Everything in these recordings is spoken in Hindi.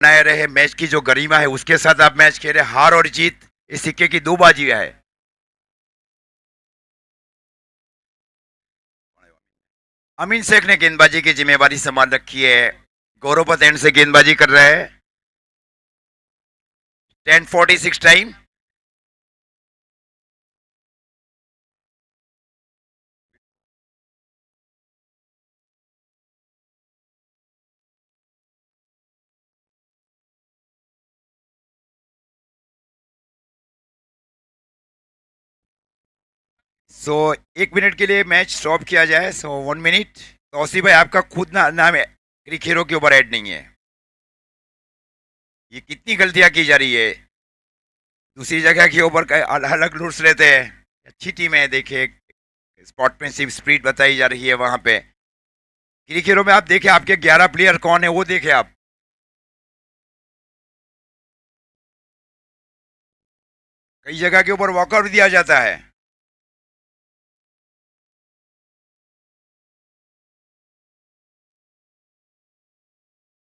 बनाए रहे मैच की जो गरिमा है उसके साथ आप मैच खेले। हार और जीत इस सिक्के की दो बाजियां है। अमीन शेख ने गेंदबाजी की जिम्मेवारी संभाल रखी है। गौरव एंड से गेंदबाजी कर रहे हैं। 10:46 टाइम। सो 1 मिनट के लिए मैच स्टॉप किया जाए। सो 1 मिनट। तौसीफ भाई आपका खुद नाम है क्रिक हीरो के ऊपर ऐड नहीं है। ये कितनी गलतियां की जा रही है। दूसरी जगह के ऊपर अलग अलग रूल्स रहते हैं। अच्छी टीम है, देखिए स्पोर्ट्समैनशिप स्पिरिट बताई जा रही है वहां पे। क्रिक हीरो में आप देखें आपके 11 प्लेयर कौन है वो देखें आप। कई जगह के ऊपर वॉकआउट दिया जाता है।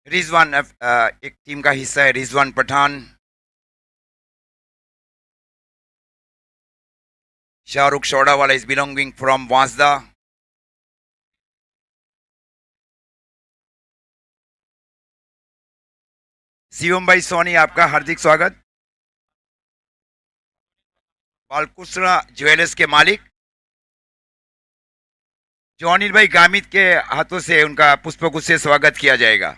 रिजवान एक टीम का हिस्सा है, रिजवान पठान। शाहरुख शोड़ा वाला is belonging from Vansda. Shivam भाई सोनी आपका हार्दिक स्वागत। बालकृष्ण ज्वेलर्स के मालिक जो अनिल भाई गामित के हाथों से उनका पुष्पगुच्छ से स्वागत किया जाएगा।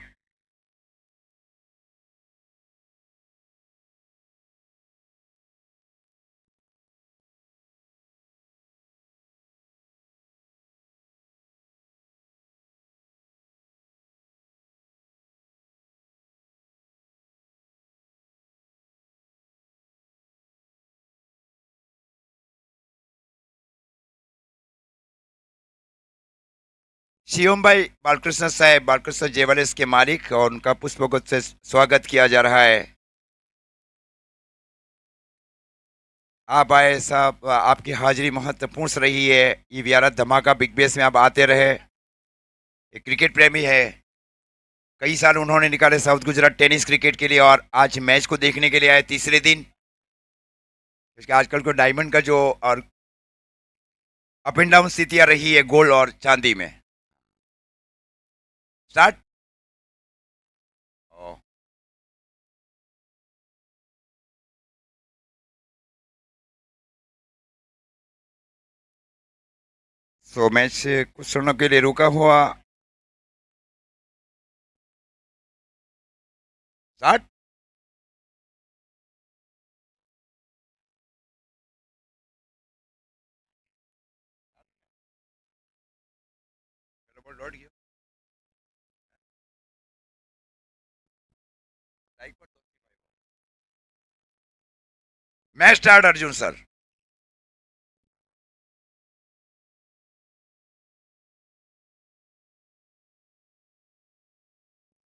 शिवम भाई बालकृष्ण साहब, बालकृष्ण ज्वेलर्स के मालिक, और उनका पुष्पगुच्छ से स्वागत किया जा रहा है। आप आए साहब, आपकी हाजिरी महत्वपूर्ण रही है। ये व्यारा धमाका बिग बैश में आप आते रहे। एक क्रिकेट प्रेमी है, कई साल उन्होंने निकाले साउथ गुजरात टेनिस क्रिकेट के लिए, और आज मैच को देखने के लिए आए तीसरे दिन। क्योंकि आजकल को डायमंड का जो और अप एंड डाउन स्थितियां रही है गोल्ड और चांदी में। स्टार्ट। सो मैच कुछ क्षणों के लिए रुका हुआ। स्टार्ट। लौट गया। Match start Arjun sir.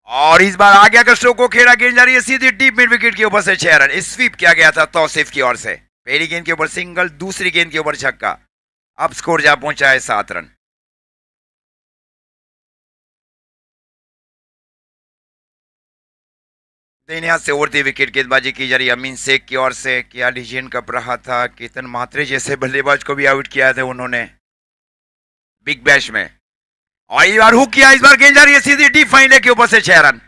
और इस बार आगे का स्ट्रोक को खेला, गेंद जा रही है सीधी डीप मिड विकेट के ऊपर से 6 रन स्वीप किया गया था तौसीफ की ओर से। पहली गेंद के ऊपर सिंगल, दूसरी गेंद के ऊपर छक्का। अब स्कोर जा पहुंचा है 7 रन। दाहिने हाथ से उड़ती विकेट गेंदबाजी की जा रही है अमीन शेख की ओर से। क्या डिसीजन कब रहा था। केतन मात्रे जैसे बल्लेबाज को भी आउट किया था उन्होंने बिग बैश में। और इस बार हुक किया, इस बार गेंद जा रही है सीधी डीप फाइन लेग के ऊपर से 6 रन।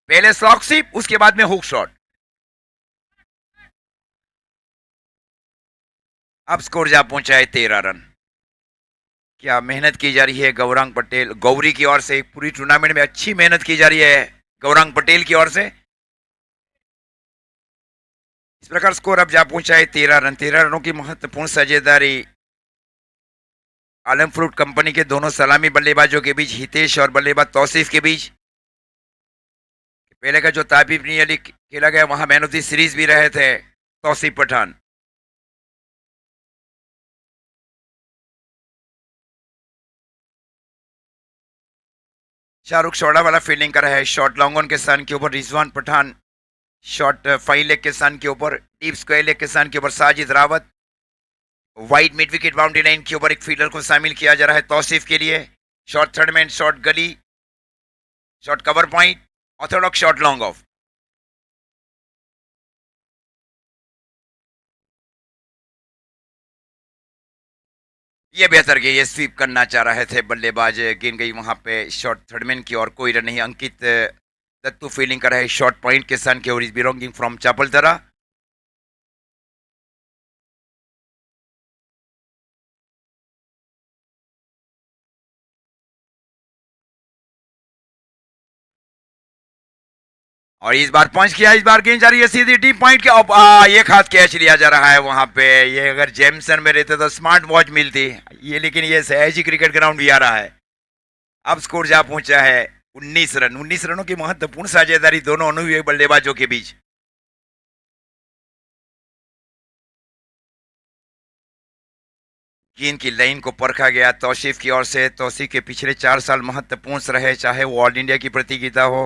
पहले स्लॉक स्वीप, उसके बाद में हुक शॉट। अब स्कोर जा पहुंचा है 13 रन। क्या मेहनत की जा रही है गौरांग पटेल, गौरी की ओर से। पूरी टूर्नामेंट में अच्छी मेहनत की जा रही है गौरांग पटेल की ओर से। इस प्रकार स्कोर अब जा पहुंचा है 13 रन। 13 रनों की महत्वपूर्ण साझेदारी आलम फ्रूट कंपनी के दोनों सलामी बल्लेबाजों के बीच, हितेश और बल्लेबाज तौसीफ के बीच। पहले का जो ताबी प्रीमियर लीग खेला गया वहां मैन ऑफ द सीरीज भी रहे थे तौसीफ पठान। शाहरुख शोड़ा वाला फील्डिंग कर रहा है। शॉर्ट लॉन्ग ऑन के सन के ऊपर Rizwan Pathan, short fine leg के सन के ऊपर, डीप स्क्वायर लेग के सन के ऊपर Sajid Rawat. Wide mid wicket boundary line के ऊपर एक फील्डर को शामिल किया जा रहा है तौसीफ के लिए। शॉर्ट थर्ड मैन, शॉर्ट गली, short cover point. Orthodox shot long off. ये बेहतर गेंद, ये स्वीप करना चाह रहे थे बल्लेबाज, गेंद गई वहां पे शॉर्ट थर्डमैन की और, कोई रन नहीं। अंकित दत्तू फील्डिंग कर रहे हैं शॉर्ट पॉइंट के सन के और इज बिलोंगिंग फ्रॉम चापलतरा। और इस बार पंच किया, इस बार गेंद जा रही है सीधी डीप पॉइंट के अब, ये खास कैच लिया जा रहा है वहां पे। ये अगर जेमसन में रहते तो स्मार्ट वॉच मिलती ये, लेकिन ये सयाजी क्रिकेट ग्राउंड भी आ रहा है। अब स्कोर जा पहुंचा है 19 रन। 19 रनों की महत्वपूर्ण साझेदारी दोनों अनुभवी बल्लेबाजों के बीच। गेंद की लाइन को परखा गया तौसीफ की ओर से। तौसीफ के पिछले 4 साल महत्वपूर्ण रहे, चाहे वो ऑल इंडिया की प्रतियोगिता हो,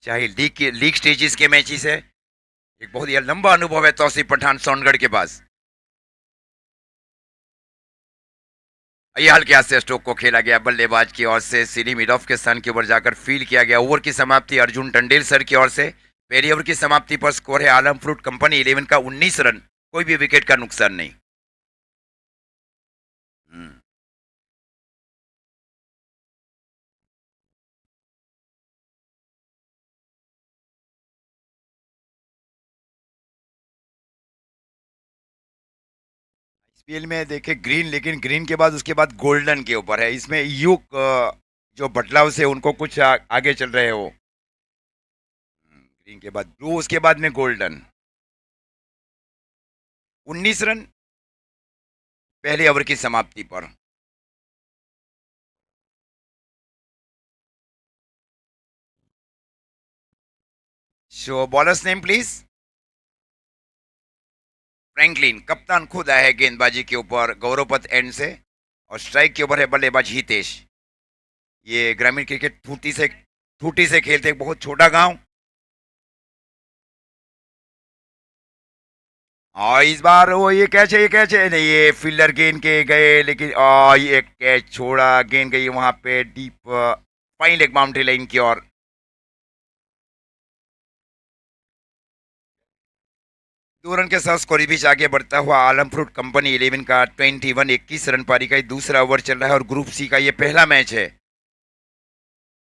चाहे लीग स्टेजेस के मैचेस है। एक बहुत ही लंबा अनुभव है तौसीफ पठान सोनगढ़ के पास। ये हल्के हाथ से स्ट्रोक को खेला गया बल्लेबाज की ओर से, सीधी मिड ऑफ के सन के ऊपर जाकर फील्ड किया गया। ओवर की समाप्ति अर्जुन टंडेल सर की ओर से। पहली ओवर की समाप्ति पर स्कोर है आलम फ्रूट कंपनी 11 का 19 रन, कोई भी विकेट का नुकसान नहीं। हम्म। आईपीएल में देखे ग्रीन, लेकिन ग्रीन के बाद उसके बाद गोल्डन के ऊपर है। इसमें युग जो बदलाव से उनको कुछ आगे चल रहे हो। ग्रीन के बाद ब्लू, उसके बाद में गोल्डन। 19 रन पहले ओवर की समाप्ति पर। Show bowlers name please. Franklin कप्तान खुद आए हैं गेंदबाजी के ऊपर गौरवपथ एंड से, और स्ट्राइक के ऊपर है बल्लेबाज हितेश। ये ग्रामीण क्रिकेट थूटी से खेलते एक बहुत छोटा गांव। और इस बार वो ये कैच है नहीं, ये फील्डर गेंद के गए, लेकिन ये कैच छोड़ा। गेंद गई वहां पे deep fine leg boundary line की ओर। 2 रन के साथ स्कोर बीच आगे बढ़ता हुआ आलम फ्रूट कंपनी 11 का 21 रन पारी का दूसरा ओवर चल रहा है और ग्रुप सी का ये पहला मैच है।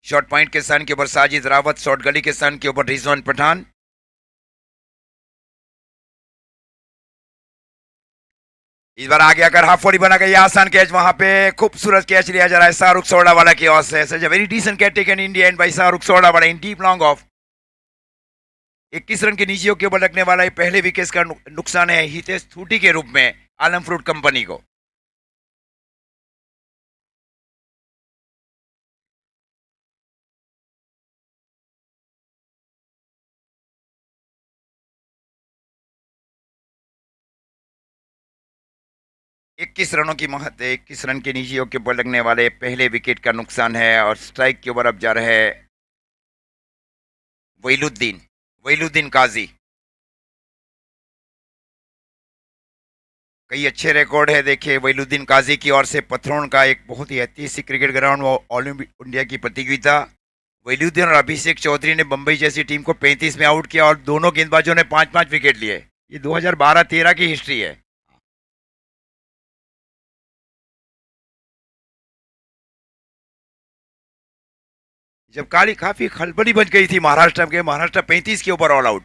शॉर्ट पॉइंट के सन के ऊपर साजिद रावत, शॉर्ट गली के सन के ऊपर रिजवान पठान। इस बार आगे आकर हाफ वॉली बना गई, आसान कैच वहां पे, खूबसूरत कैच लिया जा रहा है शाहरुख सोडा वाला की ओर से। Such very decent catch taken India and by Shahrukh Sodawala in deep long off. 21 run की नीचियों के ऊपर लगने वाला ये पहले विकेट का नुकसान है हितेश थूटी के रूप में आलम फ्रूट कंपनी को। इक्कीस रनों की महत्व, 21 रन की नीचियों के ऊपर लगने वाले पहले विकेट का नुकसान है, और स्ट्राइक के ऊपर अब जा रहे हैं वहीलुद्दीन वहीलुद्दीन काजी। कई अच्छे रिकॉर्ड है देखिए वहीलुद्दीन काजी की ओर से। पथरोन का एक बहुत ही ऐतिहासिक क्रिकेट ग्राउंड, वो ऑल इंडिया की प्रतियोगिता। वहीलुद्दीन और अभिषेक चौधरी ने बंबई जैसी टीम को 35 में आउट किया, और दोनों गेंदबाजों ने 5-5 विकेट लिए। ये 2012-13 की हिस्ट्री है। जब काली काफी खलबली बच गई थी महाराष्ट्र 35 के ऊपर ऑल आउट।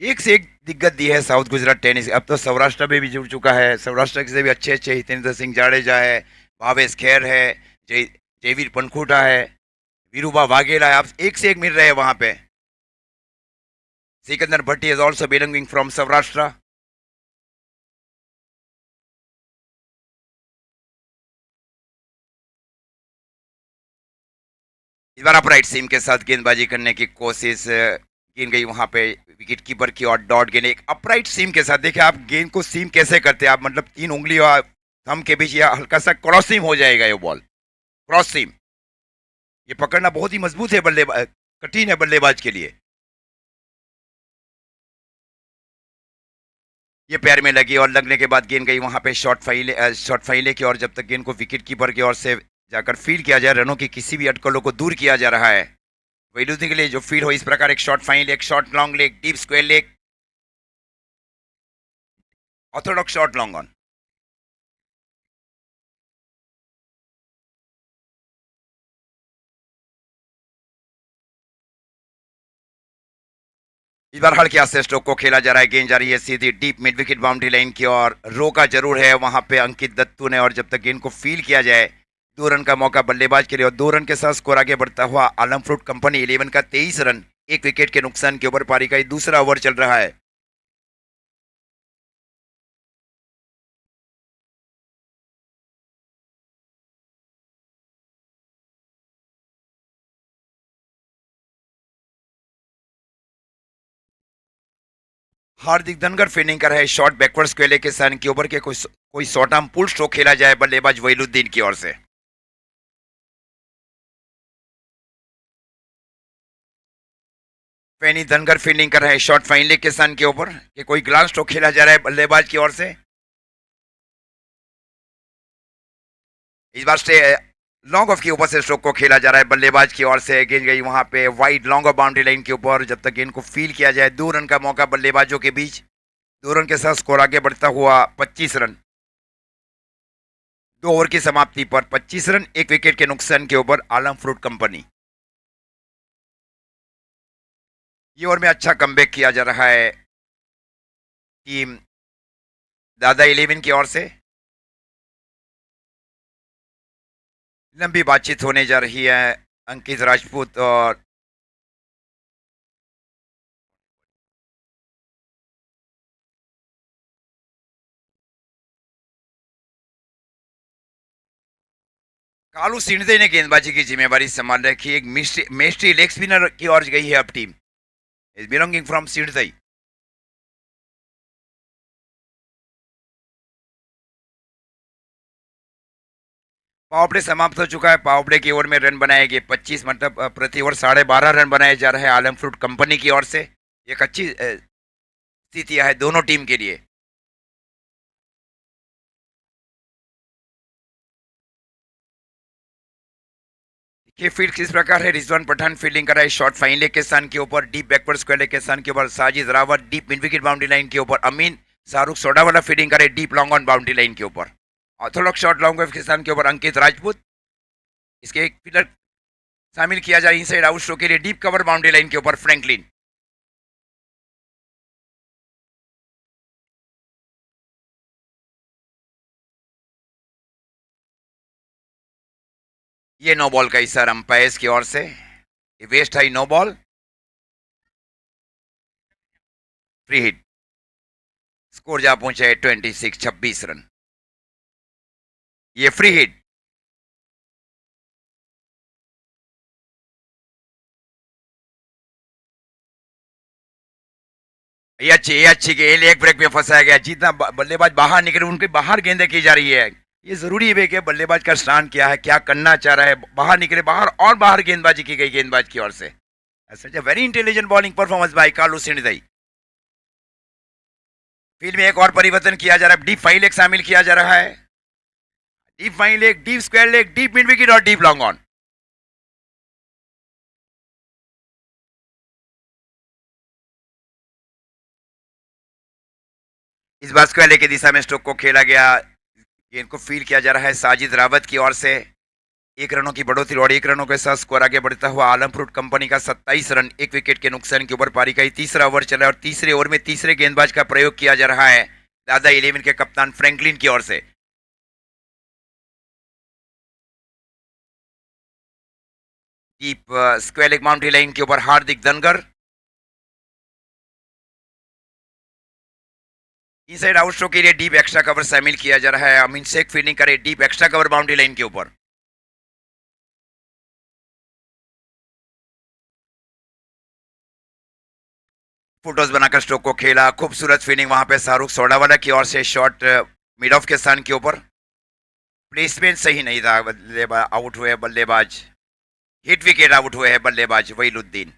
एक से एक दिग्गज दी है साउथ गुजरात टेनिस। अब तो सौराष्ट्र में भी जुड़ चुका है। सौराष्ट्र से भी अच्छे अच्छे हितेंद्र सिंह जाडेजा है, भावेश खेर है, जय जयवीर पनखुटा है, वीरूबा वाघेला है। अब एक से एक मिल रहे हैं वहां पे। Sikandar Bhatti is also belonging from Saurashtra. इस बार अपराइट सीम के साथ गेंदबाजी करने की कोशिश, गेंद गई वहां पे विकेट कीपर की और डॉट गेंद। एक अपराइट सीम के साथ देखिए आप गेंद को सीम कैसे करते हैं आप, मतलब 3 उंगली और थंब के बीच या हल्का सा क्रॉस सीम हो जाएगा ये बॉल, क्रॉस सीम। ये पकड़ना बहुत ही मजबूत है, बल्लेबाज कठिन है बल्लेबाज के लिए। ये पैर में लगी और लगने के बाद गेंद गई वहां पे शॉर्ट फाइले की और, जब तक गेंद को विकेट कीपर की ओर से जाकर फील किया जाए, रनों की किसी भी अटकलों को दूर किया जा रहा है। वैल्यूदिन के लिए जो फील हो इस प्रकार, एक short fine leg, short long leg, deep square leg, Orthodox short long on. इस बार हल्के हाथ से स्ट्रोक को खेला जा रहा है, गेंद जा रही है सीधी deep mid wicket boundary line की ओर, रोका जरूर है वहां पे अंकित दत्तू ने, और जब तक गेंद को फील किया जाए 2 रन का मौका बल्लेबाज के लिए, और 2 रन के साथ स्कोर आगे बढ़ता हुआ आलम फ्रूट कंपनी 11 का 23 रन, 1 विकेट के नुकसान के ऊपर पारी का ये दूसरा ओवर चल रहा है। हार्दिक धनगर फील्डिंग कर रहे, शॉर्ट बैकवर्ड स्क्वेयर के सन के ऊपर के कोई शॉर्ट आर्म पुल स्ट्रोक खेला जाए बल्लेबाज वहीलुद्दीन की ओर से। फैनी धनगर फील्डिंग कर रहे, शॉर्ट फाइन लेग के सन के ऊपर कि कोई ग्लास स्ट्रोक खेला जा रहा है बल्लेबाज की ओर से। इस बार से लॉन्ग ऑफ के ऊपर से स्ट्रोक को खेला जा रहा है बल्लेबाज की ओर से, गेंद गई वहां पे wide long off boundary line के ऊपर, जब तक गेंद को फील किया जाए 2 रन का मौका बल्लेबाजों के बीच, 2 रन के साथ स्कोर आगे बढ़ता हुआ 25 रन। 2 ओवर की समाप्ति पर 25 रन, 1 विकेट के नुकसान के ऊपर आलम फ्रूट कंपनी। ये ओवर में अच्छा कमबैक किया जा रहा है टीम दादा 11 की ओर से। लंबी बातचीत होने जा रही है अंकित राजपूत और कालू सिंधे ने गेंदबाजी की जिम्मेवारी संभाल रखी, एक मिस्ट्री लेग स्पिनर की ओर गई है अब team, is belonging from Sindhai. Power play समाप्त हो चुका है, पावर प्ले की ओवर में रन बनाए गए 25, मतलब प्रति ओवर 12.5 रन बनाए जा रहे हैं आलम फ्रूट कंपनी की ओर से। एक अच्छी स्थिति है दोनों टीम के लिए। ये फील्ड किस प्रकार है, रिजवान पठान फील्डिंग कर रहा है, शॉर्ट फाइन लेग के सन के ऊपर, डीप बैकवर्ड स्क्वायर लेग के सन के ऊपर Sajid Rawat, deep mid wicket boundary line के ऊपर अमीन शाहरुख सोडा वाला फील्डिंग करे deep long on boundary line के ऊपर, ऑर्थोडॉक्स शॉर्ट लॉन्ग ऑफ के सन के ऊपर अंकित राजपूत। इसके एक फील्डर शामिल किया जाए इनसाइड आउट स्ट्रोक के लिए डीप कवर बाउंड्री लाइन के ऊपर फ्रैंकलिन। ये नो बॉल का इशारा अंपायर की ओर से, waist high no ball, free hit, score जा पहुंचे 26 रन। ये फ्री हिट। ये अच्छी गेंद एक ब्रेक में फंसाया गया, जितना बल्लेबाज बाहर निकले उनके बाहर गेंदें की जा रही है। ये जरूरी है कि बल्लेबाज का स्टांड क्या है, क्या करना चाह रहा है, बाहर निकले बाहर और बाहर गेंदबाजी की गई गेंदबाज की ओर से। Very intelligent bowling performance by Karlo Sindhai. Field में एक और परिवर्तन किया जा रहा है, डीप फाइन लेग शामिल किया जा रहा है, deep fine leg, deep square leg, deep mid wicket और डीप लॉन्ग ऑन। इस बार स्क्वायर लेग की दिशा में स्ट्रोक को खेला गया, गेंद को फील किया जा रहा है साजिद रावत की ओर से, 1 रनों की बढ़ोतरी और 1 रनों के साथ स्कोर आगे बढ़ता हुआ आलम फ्रूट कंपनी का 27 रन, 1 विकेट के नुकसान के ऊपर पारी का तीसरा ओवर चला है, और तीसरे ओवर में तीसरे गेंदबाज का प्रयोग किया जा रहा है दादा 11 के कप्तान फ्रैंकलिन की ओर से। Deep square leg boundary line के ऊपर Hardik Dhangar, inside out stroke के लिए डीप एक्स्ट्रा कवर शामिल किया जा रहा है, अमीन शेख फील्डिंग करे deep extra cover boundary line के ऊपर। फोटोज बनाकर स्ट्रोक को खेला, खूबसूरत फील्डिंग वहां पे शाहरुख सोडावाला की ओर से, शॉट मिड ऑफ के सन के ऊपर, प्लेसमेंट सही नहीं था, बल्लेबाज आउट हुए बल्लेबाज, हिट विकेट आउट हुए हैं बल्लेबाज वहीलुद्दीन।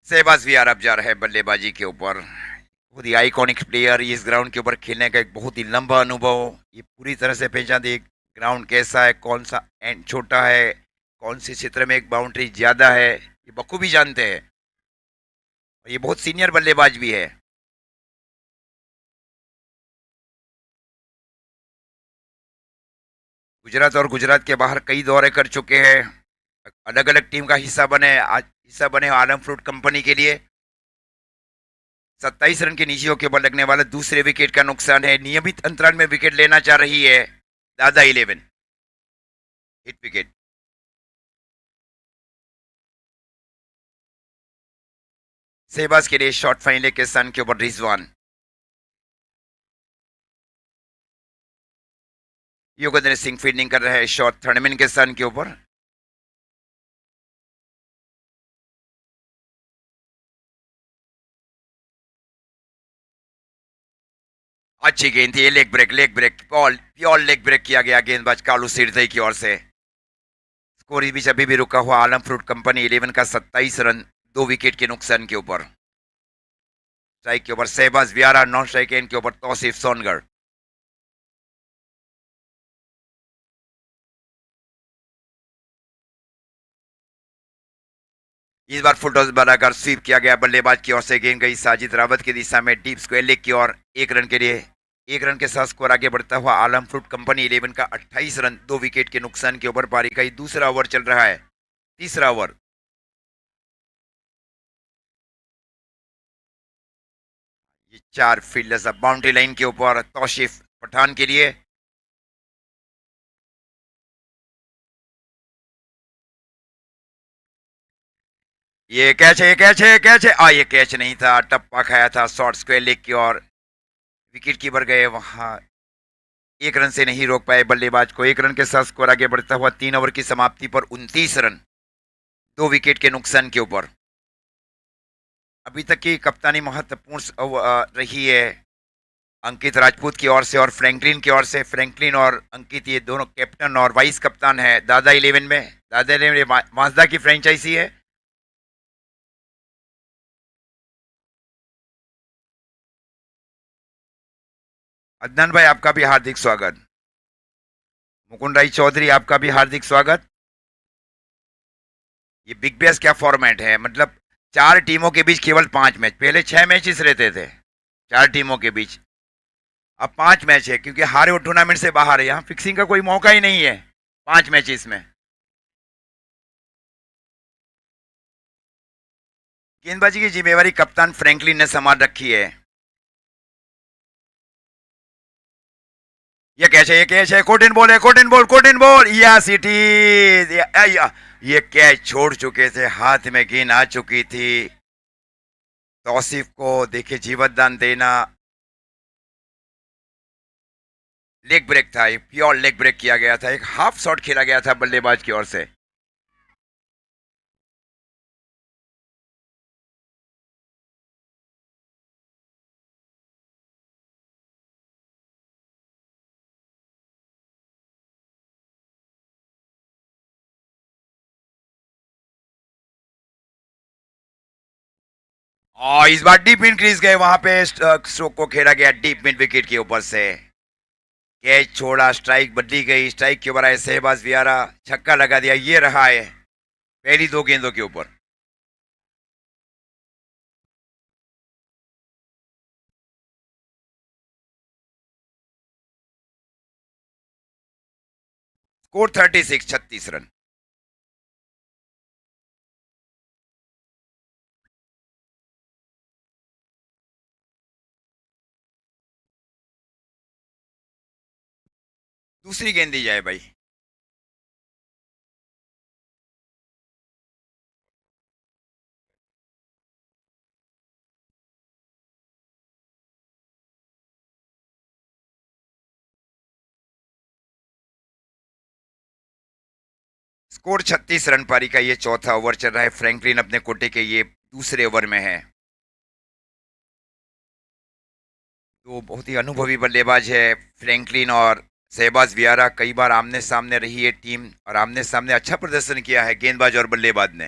शहबाज वियार अब जा रहे हैं बल्लेबाजी के ऊपर। बहुत ही आइकॉनिक प्लेयर, इस ग्राउंड के ऊपर खेलने का एक बहुत ही लंबा अनुभव, ये पूरी तरह से पहचान दे ग्राउंड कैसा है, कौन सा एंड छोटा है, कौन से क्षेत्र में एक बाउंड्री ज्यादा है, ये बखूबी जानते हैं। और ये बहुत सीनियर बल्लेबाज भी है। गुजरात और गुजरात के बाहर कई दौरे कर चुके हैं, अलग अलग टीम का हिस्सा बने, आज हिस्सा बने आलम फ्रूट कंपनी के लिए। 27 रन की नीचियों के ऊपर लगने वाला दूसरे विकेट का नुकसान है। नियमित अंतराल में विकेट लेना चाह रही है दादा 11, हिट विकेट। शहबाज के लिए शॉट फाइनल के सन के ऊपर रिजवान। योगेंद्र सिंह फील्डिंग कर रहे हैं शॉट थर्डमैन के सन के ऊपर। अच्छी गेंद थी, ये leg break ball, pure leg break किया गया गेंदबाज कालू सिरदई की ओर से। स्कोर इस बीच अभी भी रुका हुआ आलम फ्रूट कंपनी 11 का 27 रन 2 विकेट के नुकसान के ऊपर। स्ट्राइक के ऊपर शहबाज वियारा, नॉन स्ट्राइक एंड के ऊपर तौसीफ सोनगढ़। इस बार फुल टॉस बनाकर स्वीप किया गया बल्लेबाज की ओर से, गेंद गई साजिद रावत की दिशा में डीप स्क्वायर लेग की ओर। 1 रन के लिए 1 रन के साथ स्कोर आगे बढ़ता हुआ आलम फ्रूट कंपनी 11 का 28 रन 2 विकेट के नुकसान के ऊपर। पारी का ही दूसरा ओवर चल रहा है, तीसरा ओवर। ये 4 फील्डर्स अब बाउंड्री लाइन के ऊपर तौसीफ पठान के लिए। ये कैच है, ये कैच है, कैच है, ये कैच नहीं था, टप्पा खाया था शॉर्ट स्क्वायर लेग की ओर। विकेट कीपर गए वहां, 1 रन से नहीं रोक पाए बल्लेबाज को। 1 रन के साथ स्कोर आगे बढ़ता हुआ 3 ओवर की समाप्ति पर 29 रन 2 विकेट के नुकसान के ऊपर। अभी तक की कप्तानी महत्वपूर्ण रही है अंकित राजपूत की ओर से और फ्रैंकलिन की ओर से। फ्रैंकलिन और अंकित ये दोनों कैप्टन और वाइस कप्तान है दादा 11 में। दादा 11 माजदा की फ्रेंचाइजी है। अदनान भाई आपका भी हार्दिक स्वागत। मुकुंद राय चौधरी आपका भी हार्दिक स्वागत। ये बिग बैश क्या फॉर्मेट है, मतलब 4 टीमों के बीच केवल 5 मैच, पहले 6 मैचेस रहते थे 4 टीमों के बीच, अब 5 मैच है क्योंकि हारे वो टूर्नामेंट से बाहर है। यहाँ फिक्सिंग का कोई मौका ही नहीं है 5 मैचेस में। गेंदबाजी की जिम्मेवारी कप्तान फ्रैंकलिन ने संभाल रखी है। ये कैच है, ये कैच है, कोटिन बॉल है, कोटिन बॉल, कोटिन बॉल, या सिटी। ये कैच छोड़ चुके थे, हाथ में गेंद आ चुकी थी। तौसीफ को देखे जीवतदान देना, लेग ब्रेक था, एक प्योर लेग ब्रेक किया गया था, एक हाफ शॉट खेला गया था बल्लेबाज की ओर से। और इस बार डीप मिड क्रीज गए, वहां पे स्ट्रोक को खेला गया डीप मिड विकेट के ऊपर से। कैच छोड़ा, स्ट्राइक बदली गई, स्ट्राइक के ऊपर आए शहबाज वियारा, छक्का लगा दिया। ये रहा है पहली 2 गेंदों के ऊपर। Score 36 run. दूसरी गेंद दी जाए भाई। Score 36 run. पारी का ये चौथा ओवर चल रहा है। फ्रैंकलिन अपने कोटे के ये दूसरे ओवर में है। तो बहुत ही अनुभवी बल्लेबाज है फ्रैंकलिन और शहबाज वियारा। कई बार आमने सामने रही है टीम और आमने सामने अच्छा प्रदर्शन किया है गेंदबाज और बल्लेबाज ने।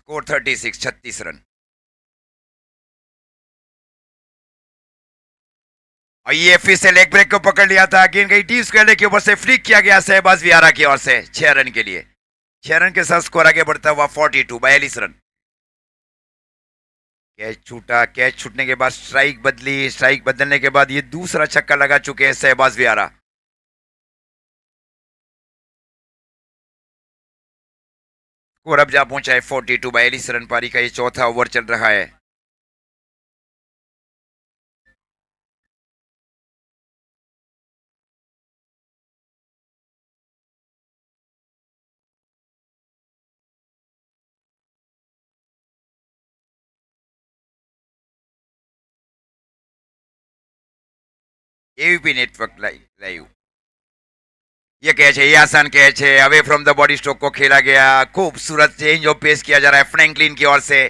Score 36 run. और ये फिर से लेग ब्रेक को पकड़ लिया था, गेंद गई टी स्क्वायर के ऊपर से, फ्लिक किया गया शहबाज वियारा की ओर से 6 रन के लिए। 6 रन के साथ स्कोर आगे बढ़ता हुआ 42 रन। कैच छूटा, कैच छूटने के बाद स्ट्राइक बदली, स्ट्राइक बदलने के बाद ये दूसरा छक्का लगा चुके हैं शहबाज वियारा। स्कोर अब जा पहुंचा है 42 रन। पारी का ये चौथा ओवर चल रहा है। ABP network live. ये कैच है, ये आसान कैच है, away from the body stroke को खेला गया। खूबसूरत चेंज ऑफ पेस किया जा रहा है फ्रैंकलिन की ओर से।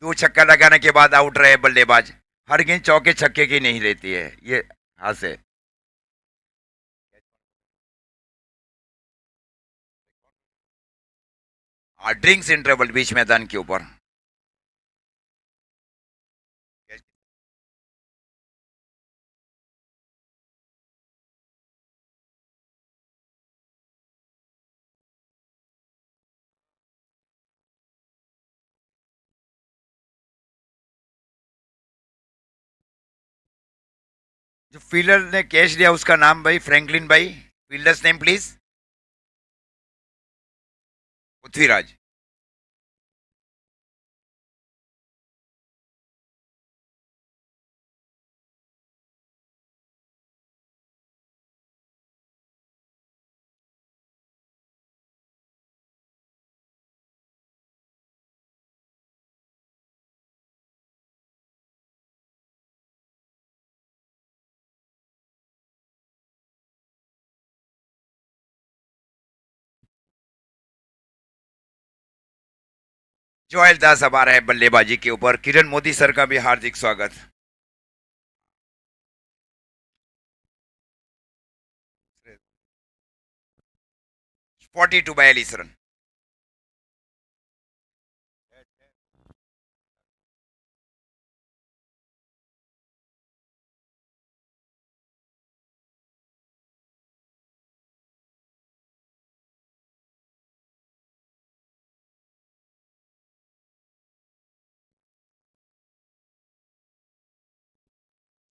2 छक्का लगाने के बाद आउट रहे बल्लेबाज। हर गेंद चौके छक्के की नहीं रहती है, ये हाथ से। ड्रिंक्स इंटरवल बीच मैदान के ऊपर। जो फील्डर ने कैच लिया उसका नाम भाई, फ्रैंकलिन भाई, fielders name please. Prithviraj. Joel Das अब आ रहे हैं बल्लेबाजी के ऊपर। किरण मोदी सर का भी हार्दिक स्वागत। 42 रन।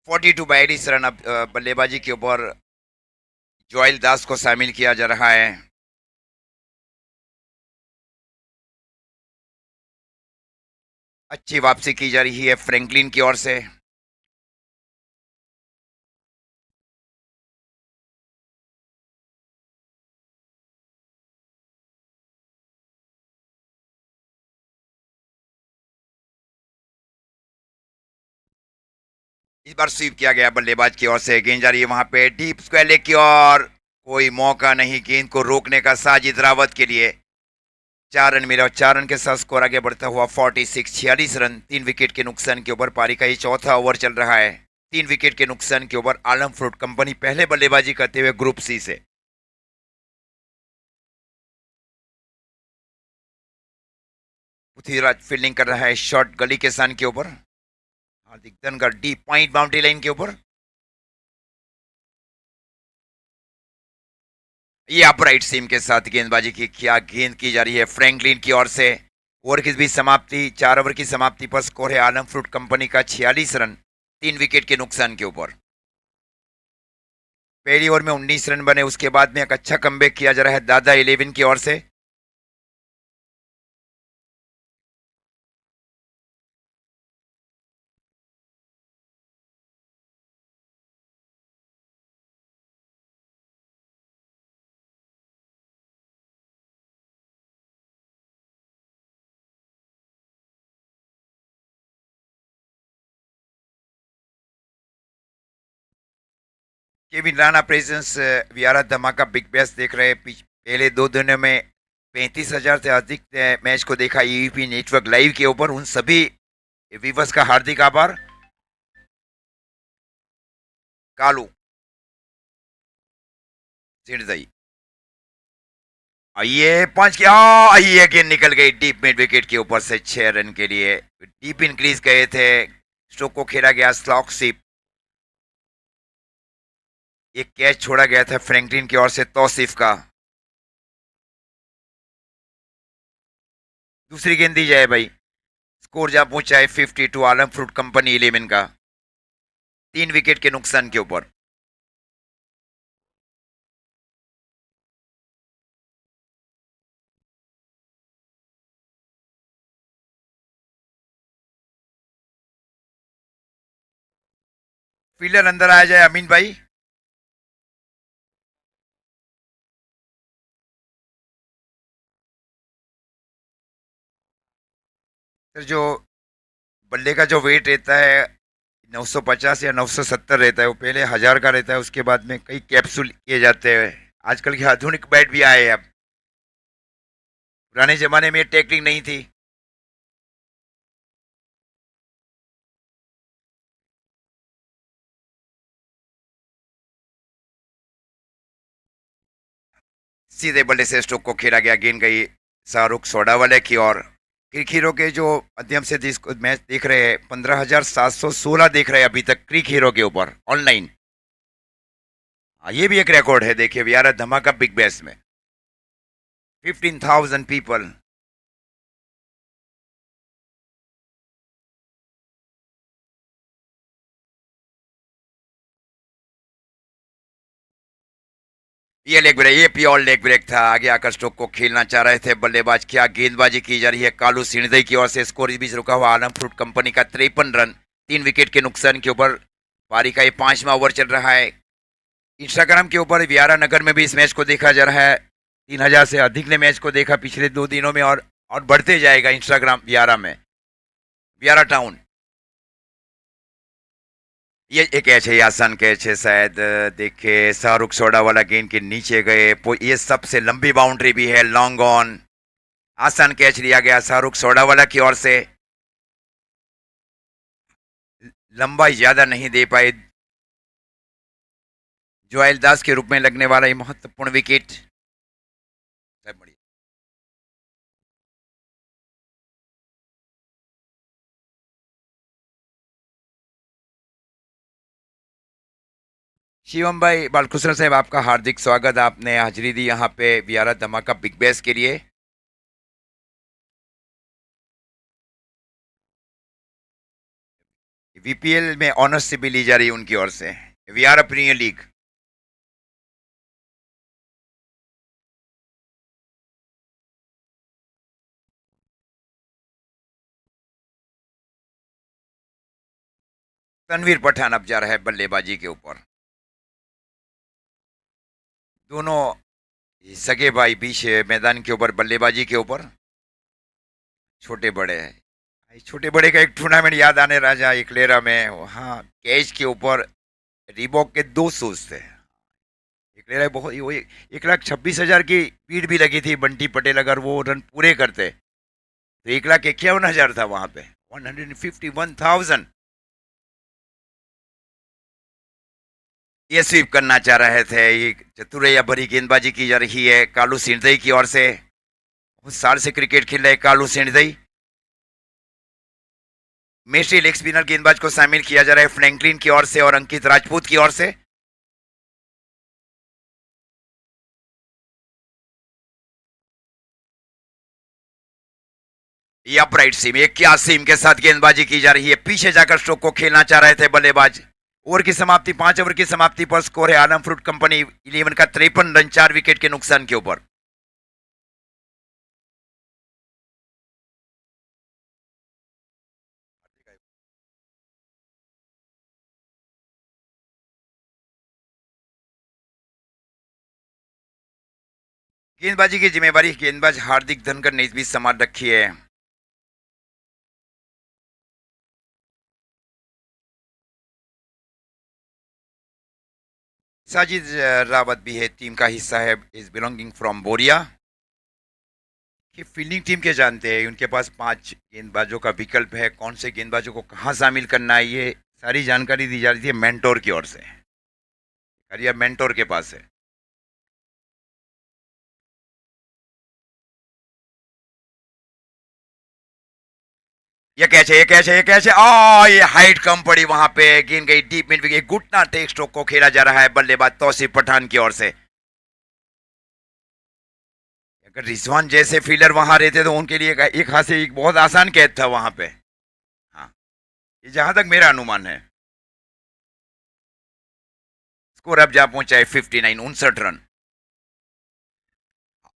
42 रन। अब बल्लेबाजी के ऊपर जोयल दास को शामिल किया जा रहा है। अच्छी वापसी की जा रही है फ्रैंकलिन की ओर से। इस बार स्वीप किया गया बल्लेबाज की ओर से। गेंद जा रही है वहां पे डीप स्क्वायर लेग की ओर। कोई मौका नहीं गेंद को रोकने का साजिद रावत के लिए। 4 रन मिले और 4 रन के साथ स्कोर आगे बढ़ता हुआ 46 रन। 3 विकेट के नुकसान के ऊपर पारी का ये चौथा ओवर चल रहा है। 3 विकेट के नुकसान के ऊपर आलम फ्रूट कंपनी पहले बल्लेबाजी करते हुए ग्रुप सी से। पृथ्वीराज फील्डिंग कर रहा है शॉर्ट गली के सान के ऊपर। Hardik Dhangar deep point boundary line के ऊपर। ये अपराइट सीम के साथ गेंदबाजी की क्या गेंद की जा रही है फ्रैंकलिन की ओर से। ओवर की भी समाप्ति, 4 ओवर की समाप्ति पर स्कोर है आलम फ्रूट कंपनी का 46 रन। 3 विकेट के नुकसान के ऊपर। पहली ओवर में 19 रन बने, उसके बाद में एक अच्छा कमबैक किया जा रहा है दादा 11 की ओर से। केविन राणा प्रेजेंस वियारा धमाका बिग बैश देख रहे हैं। पहले 2 दिनों में 35,000 से अधिक मैच को देखा ईवीपी नेटवर्क लाइव के ऊपर। उन सभी व्यूवर्स का हार्दिक आभार। कालू सिंधई। आइए पांच किया, आइए गेंद निकल गई डीप मिड विकेट के ऊपर से 6 रन के लिए। डीप इंक्रीज गए थे, स्ट्रोक को खेला गया स्लॉक स्वीप। एक कैच छोड़ा गया था फ्रैंकलिन की ओर से तौसीफ का। दूसरी गेंद दी जाए भाई। स्कोर जहां पहुंचा है 52 आलम फ्रूट कंपनी 11 का, 3 विकेट के नुकसान के ऊपर। फील्डर अंदर आ जाए अमीन भाई। सर जो बल्ले का जो वेट रहता है 950 या 970 रहता है, वो पहले 1000 का रहता है, उसके बाद में कई कैप्सूल किए जाते हैं। आजकल के आधुनिक बैट भी आए हैं अब, पुराने जमाने में टेक्निक नहीं थी। सीधे बल्ले से स्ट्रोक को खेला गया, गेंद गई शाहरुख सोडावाले की ओर। क्रिक हीरो के जो माध्यम से मैच देख रहे हैं, 15,716 देख रहे हैं अभी तक क्रिक हीरो के ऊपर ऑनलाइन। ये भी एक रिकॉर्ड है, देखिए वियारा धमाका बिग बैश में 15,000 पीपल। ये लेग ब्रेक, ये प्योर लेग ब्रेक था। आगे आकर स्ट्रोक को खेलना चाह रहे थे बल्लेबाज, क्या गेंदबाजी की जा रही है कालू सिंधई की ओर से। स्कोर इस बीच रुका हुआ आलम फ्रूट कंपनी का 53 रन, 3 विकेट के नुकसान के ऊपर। पारी का ये 5वां ओवर चल रहा है। इंस्टाग्राम के ऊपर वियारा नगर में भी इस मैच को देखा जा रहा है। 3000 से अधिक ने मैच को देखा पिछले 2 दिनों में, और बढ़ते जाएगा इंस्टाग्राम वियारा में, वियारा टाउन। ये एक कैच है, आसान कैच है शायद। देखे शाहरुख सोडा वाला गेंद के नीचे गए। ये सबसे लंबी बाउंड्री भी है, लॉन्ग ऑन। आसान कैच लिया गया शाहरुख सोडा वाला की ओर से। लंबाई ज्यादा नहीं दे पाए जोएल दास के रूप में लगने वाला ये महत्वपूर्ण विकेट। शिवम भाई बालकृष्ण साहब, आपका हार्दिक स्वागत। आपने हाजिरी दी यहाँ पे वियारा धमाका बिग बैश के लिए। वीपीएल में ऑनर्स भी ली जा रही है उनकी ओर से, वियारा प्रीमियर लीग। तनवीर पठान अब जा रहा है बल्लेबाजी के ऊपर। दोनों सगे भाई बीच मैदान के ऊपर बल्लेबाजी के ऊपर। छोटे बड़े हैं, छोटे बड़े का एक टूर्नामेंट याद आने राजा इकलेरा में, वहाँ कैच के ऊपर रीबॉक के 2 शूज थे। इकलेरा बहुत वो 1,26,000 की भीड़ भी लगी थी। बंटी पटेल अगर वो रन पूरे करते तो 1,51,000 था वहां पे, 151,000। ये स्वीप करना चाह रहे थे। ये चतुरैया भरी गेंदबाजी की जा रही है कालू सिंधई की ओर से। बहुत साल से क्रिकेट खेल रहे कालू सिंधई। मेस्ट्री लेग स्पिनर गेंदबाज को शामिल किया जा रहा है फ्रैंकलिन की ओर से और अंकित राजपूत की ओर से। ये अपराइट सीम, एक क्या सीम के साथ गेंदबाजी की जा रही है। पीछे जाकर स्ट्रोक को खेलना चाह रहे थे बल्लेबाज। ओवर की समाप्ति, 5 ओवर की समाप्ति पर स्कोर है आलम फ्रूट कंपनी 11 का 53 रन, 4 विकेट के नुकसान के ऊपर। गेंदबाजी की जिम्मेवारी गेंदबाज हार्दिक धनकर ने इस बीच संभाल रखी है। साजिद रावत भी है, टीम का हिस्सा है, इज बिलोंगिंग फ्रॉम बोरिया। कि फील्डिंग टीम के जानते हैं, उनके पास 5 गेंदबाजों का विकल्प है। कौन से गेंदबाजों को कहाँ शामिल करना है, ये सारी जानकारी दी जा रही है मेंटोर की ओर से। करियर मेंटोर के पास है। ये कैच है, ये कैच है, ये कैच है, आ ये हाइट कम पड़ी वहां पे, गेंद गई डीप मिड विकेट। घुटना टेक स्ट्रोक को खेला जा रहा है बल्लेबाज तौसीफ पठान की ओर से। अगर रिजवान जैसे फील्डर वहां रहते तो उनके लिए एक हाथ से एक बहुत आसान कैच था वहां पे। हाँ, ये जहां तक मेरा अनुमान है। स्कोर अब जा पहुंचा है 59, 59 रन।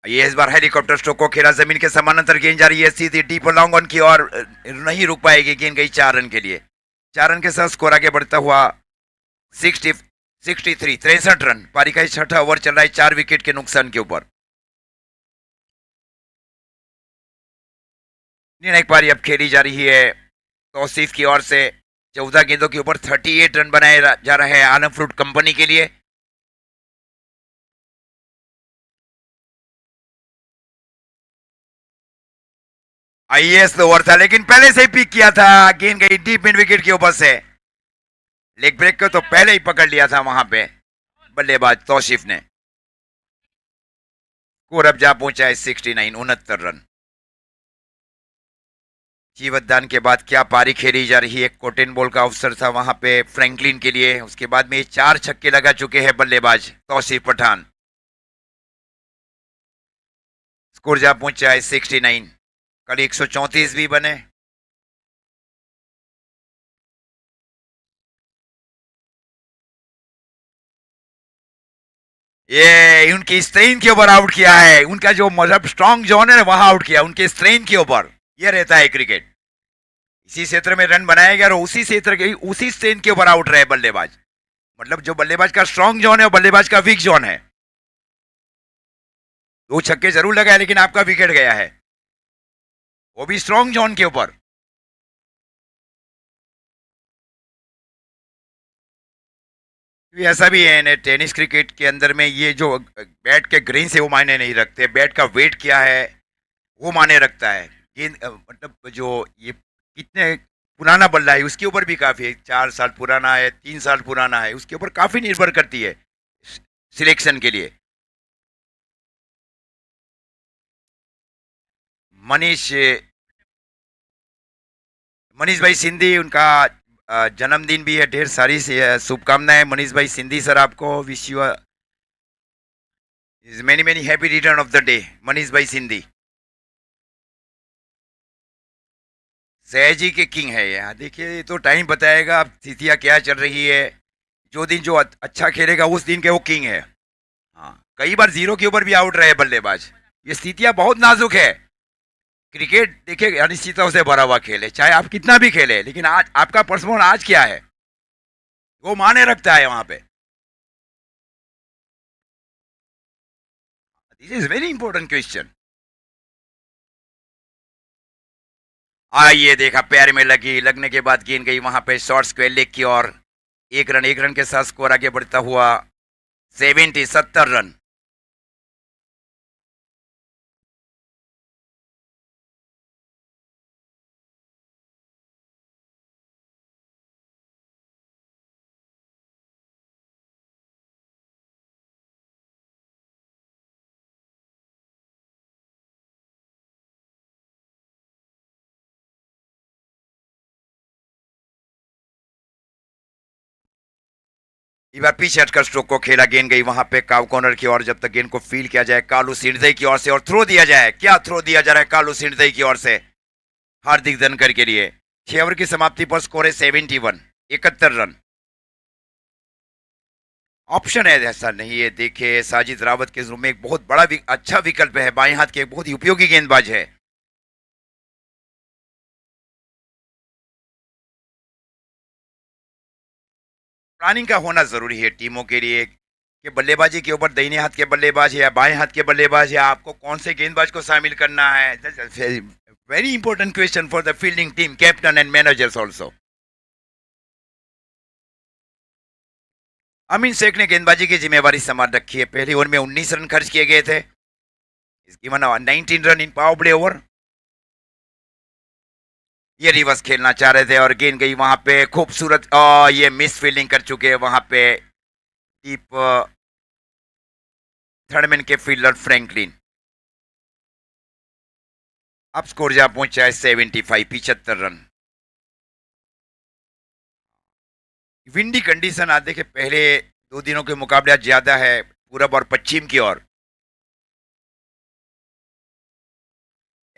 ये इस बार हेलीकॉप्टर स्ट्रोक को खेला, जमीन के समानांतर गेंद जा रही है सीधी डीप लॉन्ग ऑन की और नहीं रुक पाएगी, गेंद गई 4 रन के लिए। 4 रन के साथ स्कोर आगे बढ़ता हुआ 63 रन। पारी का छठा ओवर चल रहा है 4 विकेट के नुकसान के ऊपर। निर्णायक पारी अब खेली जा रही है तौसीफ की ओर से। 14 गेंदों के ऊपर 38 रन बनाए जा रहे हैं आलम फ्रूट कंपनी के लिए। आईएएस ओवर था लेकिन पहले से ही पिक किया था, गेंद गई डीप मिड विकेट के ऊपर से। लेग ब्रेक को तो पहले ही पकड़ लिया था वहां पे बल्लेबाज तौसीफ ने। स्कोर अब जा पहुंचा है 69, 69 रन। जीवतदान के बाद क्या पारी खेली जा रही है। कोटेन बॉल का अवसर था वहां पे फ्रैंकलिन के लिए, उसके बाद में 4 छक्के लगा चुके हैं बल्लेबाज तौसीफ पठान। स्कोर जा पहुंचा है 69। कल 134 भी बने। ये उनकी स्ट्रेन के ऊपर आउट किया है, उनका जो मतलब स्ट्रॉन्ग जोन है वहां आउट किया, उनके स्ट्रेन के ऊपर। ये रहता है क्रिकेट, इसी क्षेत्र में रन बनाएगा और उसी क्षेत्र के उसी स्ट्रेन के ऊपर आउट रहे बल्लेबाज। मतलब जो बल्लेबाज का स्ट्रॉन्ग जोन है वो बल्लेबाज का वीक जोन है। 2 छक्के जरूर लगाए लेकिन आपका विकेट गया है, वो भी स्ट्रॉन्ग जोन के ऊपर। ऐसा भी है टेनिस क्रिकेट के अंदर में, ये जो बैट के ग्रेन से वो मायने नहीं रखते, बैट का वेट क्या है वो मायने रखता है। गेंद मतलब जो ये कितने पुराना बल्ला है उसके ऊपर भी काफी है, 4 साल पुराना है, 3 साल पुराना है, उसके ऊपर काफी निर्भर करती है सिलेक्शन के लिए। मनीष मनीष भाई सिंधी, उनका जन्मदिन भी है, ढेर सारी शुभकामनाएं मनीष भाई सिंधी सर आपको। Wish you many many happy return of the day Manish भाई सिंधी। सहजी के किंग है यहाँ, देखिए ये तो टाइम बताएगा अब स्थितियाँ क्या चल रही है। जो दिन जो अच्छा खेलेगा उस दिन के वो किंग है। हाँ, कई बार 0 के ऊपर भी आउट रहे बल्लेबाज। ये स्थितियाँ बहुत नाजुक है। क्रिकेट देखिए अनिश्चितताओं से भरा हुआ खेल है, चाहे आप कितना भी खेले, लेकिन आज आपका परफॉर्मेंस आज क्या है वो माने रखता है वहां पे। This is very important question. आइए देखा, पैर में लगी, लगने के बाद गेंद गई वहां पे शॉर्ट स्क्वायर लेग की ओर। 1 रन के साथ स्कोर आगे बढ़ता हुआ 70 रन। एक बार पीछे हटकर स्ट्रोक को खेला, गेंद गई वहां पे काव कॉर्नर की ओर। जब तक गेंद को फील किया जाए कालू सिंधई की ओर से और थ्रो दिया जाए, क्या थ्रो दिया जा रहा है कालू सिंधई की ओर से हार्दिक धनखड़ के लिए। 6 ओवर की समाप्ति पर स्कोर है 71, 71 रन। ऑप्शन है ऐसा नहीं है, देखिए साजिद रावत के रूम में एक बहुत बड़ा अच्छा विकल्प है, बाएं हाथ के एक बहुत ही उपयोगी गेंदबाज है। प्लानिंग का होना जरूरी है टीमों के लिए कि बल्लेबाजी के ऊपर दाहिने हाथ के बल्लेबाज या बाएं हाथ के बल्लेबाज या आपको कौन से गेंदबाज को शामिल करना है। Very important question for the fielding team captain and managers also. Amin Shaikh ने गेंदबाजी की जिम्मेवारी संभाल रखी है। पहली ओवर में 19 रन खर्च किए गए थे, इसकी 19 run in power play over. ये रिवर्स खेलना चाह रहे थे और गेंद गई वहां पे खूबसूरत, ये मिस फील्डिंग कर चुके हैं वहां पे डीप थर्डमैन के फील्डर फ्रैंकलिन। अब स्कोर जा पहुंचा है 75, 75 रन। विंडी कंडीशन आज देखिए पहले 2 दिनों के मुकाबले आज ज्यादा है पूरब और पश्चिम की ओर।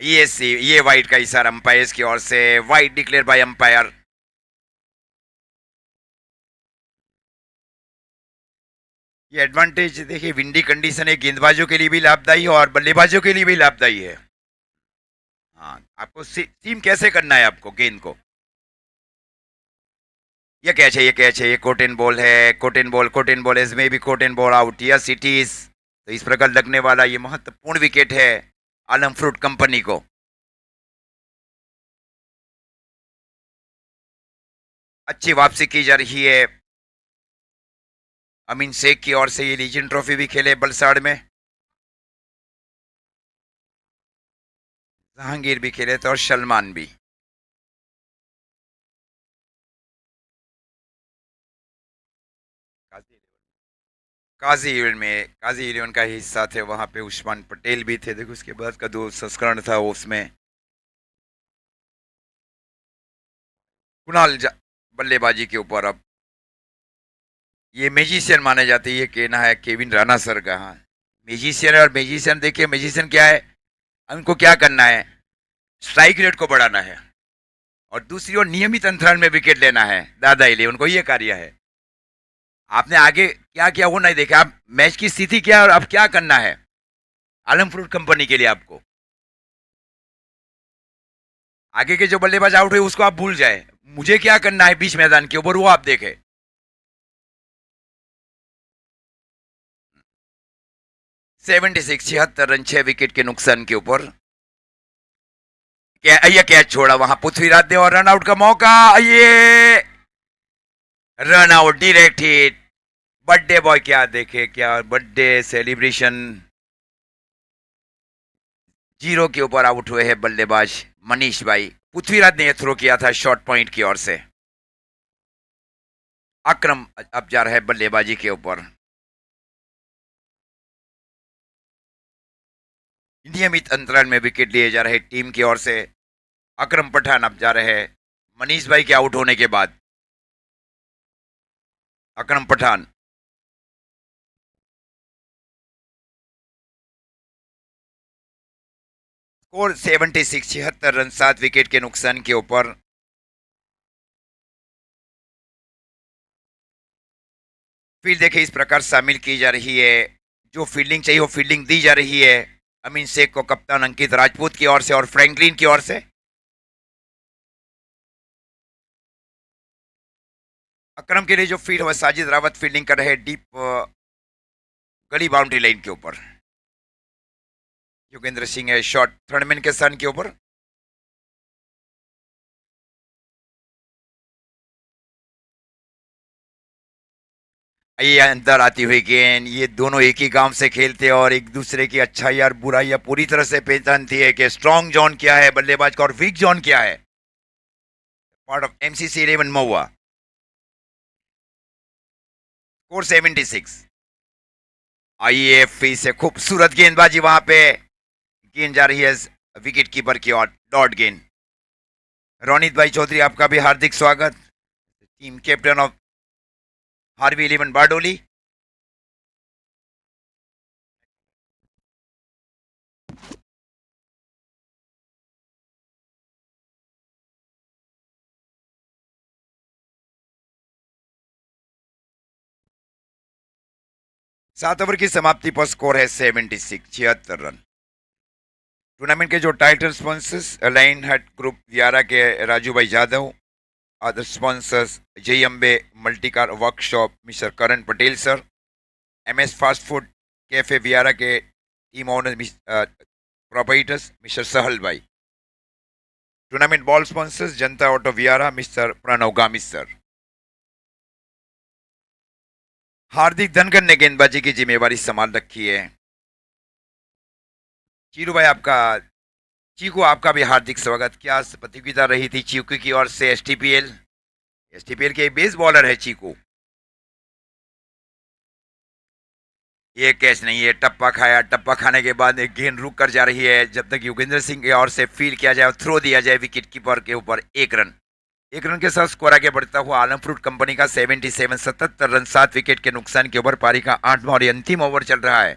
ये वाइट का इशारा अंपायर की ओर से, वाइट डिक्लेयर बाय अंपायर। ये एडवांटेज देखिए विंडी कंडीशन है, गेंदबाजों के लिए भी लाभदायी है और बल्लेबाजों के लिए भी लाभदायी है। हाँ, आपको सीम कैसे करना है आपको गेंद को। ये कैच है, ये कैच है, ये कोटेन बॉल है, कोटेन बॉल एज में भी कोटेन ball out, yes it is. तो इस प्रकार लगने वाला ये महत्वपूर्ण विकेट है आलम फ्रूट कंपनी को। अच्छी वापसी की जा रही है अमीन शेख की ओर से। ये लीजेंड ट्रॉफी भी खेले बलसाड़ में, जहांगीर भी खेले थे और सलमान भी। काजी इलेवन का हिस्सा थे, वहां पे उस्मान पटेल भी थे। देखो उसके बाद का 2 संस्करण था उसमें कुणाल बल्लेबाजी के ऊपर। अब ये मैजिशियन माने जाते हैं, ये कहना है केविन राणा सर का। हाँ, मैजिशियन है और मैजिशियन देखिए मैजिशियन क्या है, उनको क्या करना है, स्ट्राइक रेट को बढ़ाना है और दूसरी ओर नियमित अंतराल में विकेट लेना है। दादा इलेवन को ये कार्य है। आपने आगे क्या किया वो नहीं देखा, आप मैच की स्थिति क्या है और अब क्या करना है आलम फ्रूट कंपनी के लिए। आपको आगे के जो बल्लेबाज आउट हुए उसको आप भूल जाए, मुझे क्या करना है बीच मैदान के ऊपर वो आप देखें। 76 76 रन 6 विकेट के नुकसान के ऊपर। ये कैच छोड़ा वहां पृथ्वीराज ने और रन आउट का मौका, ये run out direct hit. Birthday boy क्या देखे, क्या बर्थडे सेलिब्रेशन। 0 के ऊपर आउट हुए हैं बल्लेबाज मनीष भाई। पृथ्वीराज ने थ्रो किया था शॉर्ट पॉइंट की ओर से। अक्रम अब जा रहा है बल्लेबाजी के ऊपर। नियमित अंतराल में विकेट लिए जा रहे टीम की ओर से। अकरम पठान अब जा रहे हैं मनीष भाई के आउट होने के बाद। अकरम पठान स्कोर 76 76 रन 7 विकेट के नुकसान के ऊपर। फील्ड देखिए इस प्रकार शामिल की जा रही है, जो फील्डिंग चाहिए वो फील्डिंग दी जा रही है अमीन शेख को कप्तान अंकित राजपूत की ओर से और फ्रैंकलिन की ओर से। अकरम के लिए जो फील्ड है साजिद रावत फील्डिंग कर रहे डीप गली बाउंड्री लाइन के ऊपर। योगेंद्र सिंह है शॉट थर्ड मैन के सन के ऊपर। ये अंदर आती हुई गेंद, ये दोनों एक ही गांव से खेलते और एक दूसरे की अच्छाई और बुराइयां पूरी तरह से पहचानती है कि स्ट्रॉन्ग जोन क्या है बल्लेबाज का और वीक जोन क्या है। Part of MCC 11 Mahua. Score 76। IAF से खूबसूरत गेंदबाजी वहां पे, गेंद जा रही है विकेट कीपर की ओर, डॉट गेंद। रोनित भाई चौधरी आपका भी हार्दिक स्वागत, team captain of Harvey 11 Bardoli. सात ओवर की समाप्ति पर स्कोर है 76 76 रन। टूर्नामेंट के जो title sponsors align hut group Vyara के राजू भाई Yadav, other sponsors Jai Ambe multicar workshop mister Karan Patel sir, MS fast food cafe Vyara के team owner proprietors mister Sahal भाई। Tournament ball sponsors Janata auto Vyara mister Pranav Gamit sir. Hardik Dhankhar ने गेंदबाजी की जिम्मेवारी संभाल रखी है। चीरू भाई आपका, चीकू आपका भी हार्दिक स्वागत। क्या प्रतियोगिता रही थी चीकू की ओर से। एसटीपीएल के बेस बॉलर है चीकू। ये कैच नहीं है, टप्पा खाया, टप्पा खाने के बाद एक गेंद रुक कर जा रही है जब तक योगेंद्र सिंह की ओर से फील किया जाए और थ्रो दिया जाए विकेट कीपर के ऊपर 1 रन। एक रन के साथ स्कोर आगे बढ़ता हुआ आलम फ्रूट कंपनी का 77, 77 रन 7 विकेट के नुकसान के ओवर पारी का 8वां और अंतिम ओवर चल रहा है।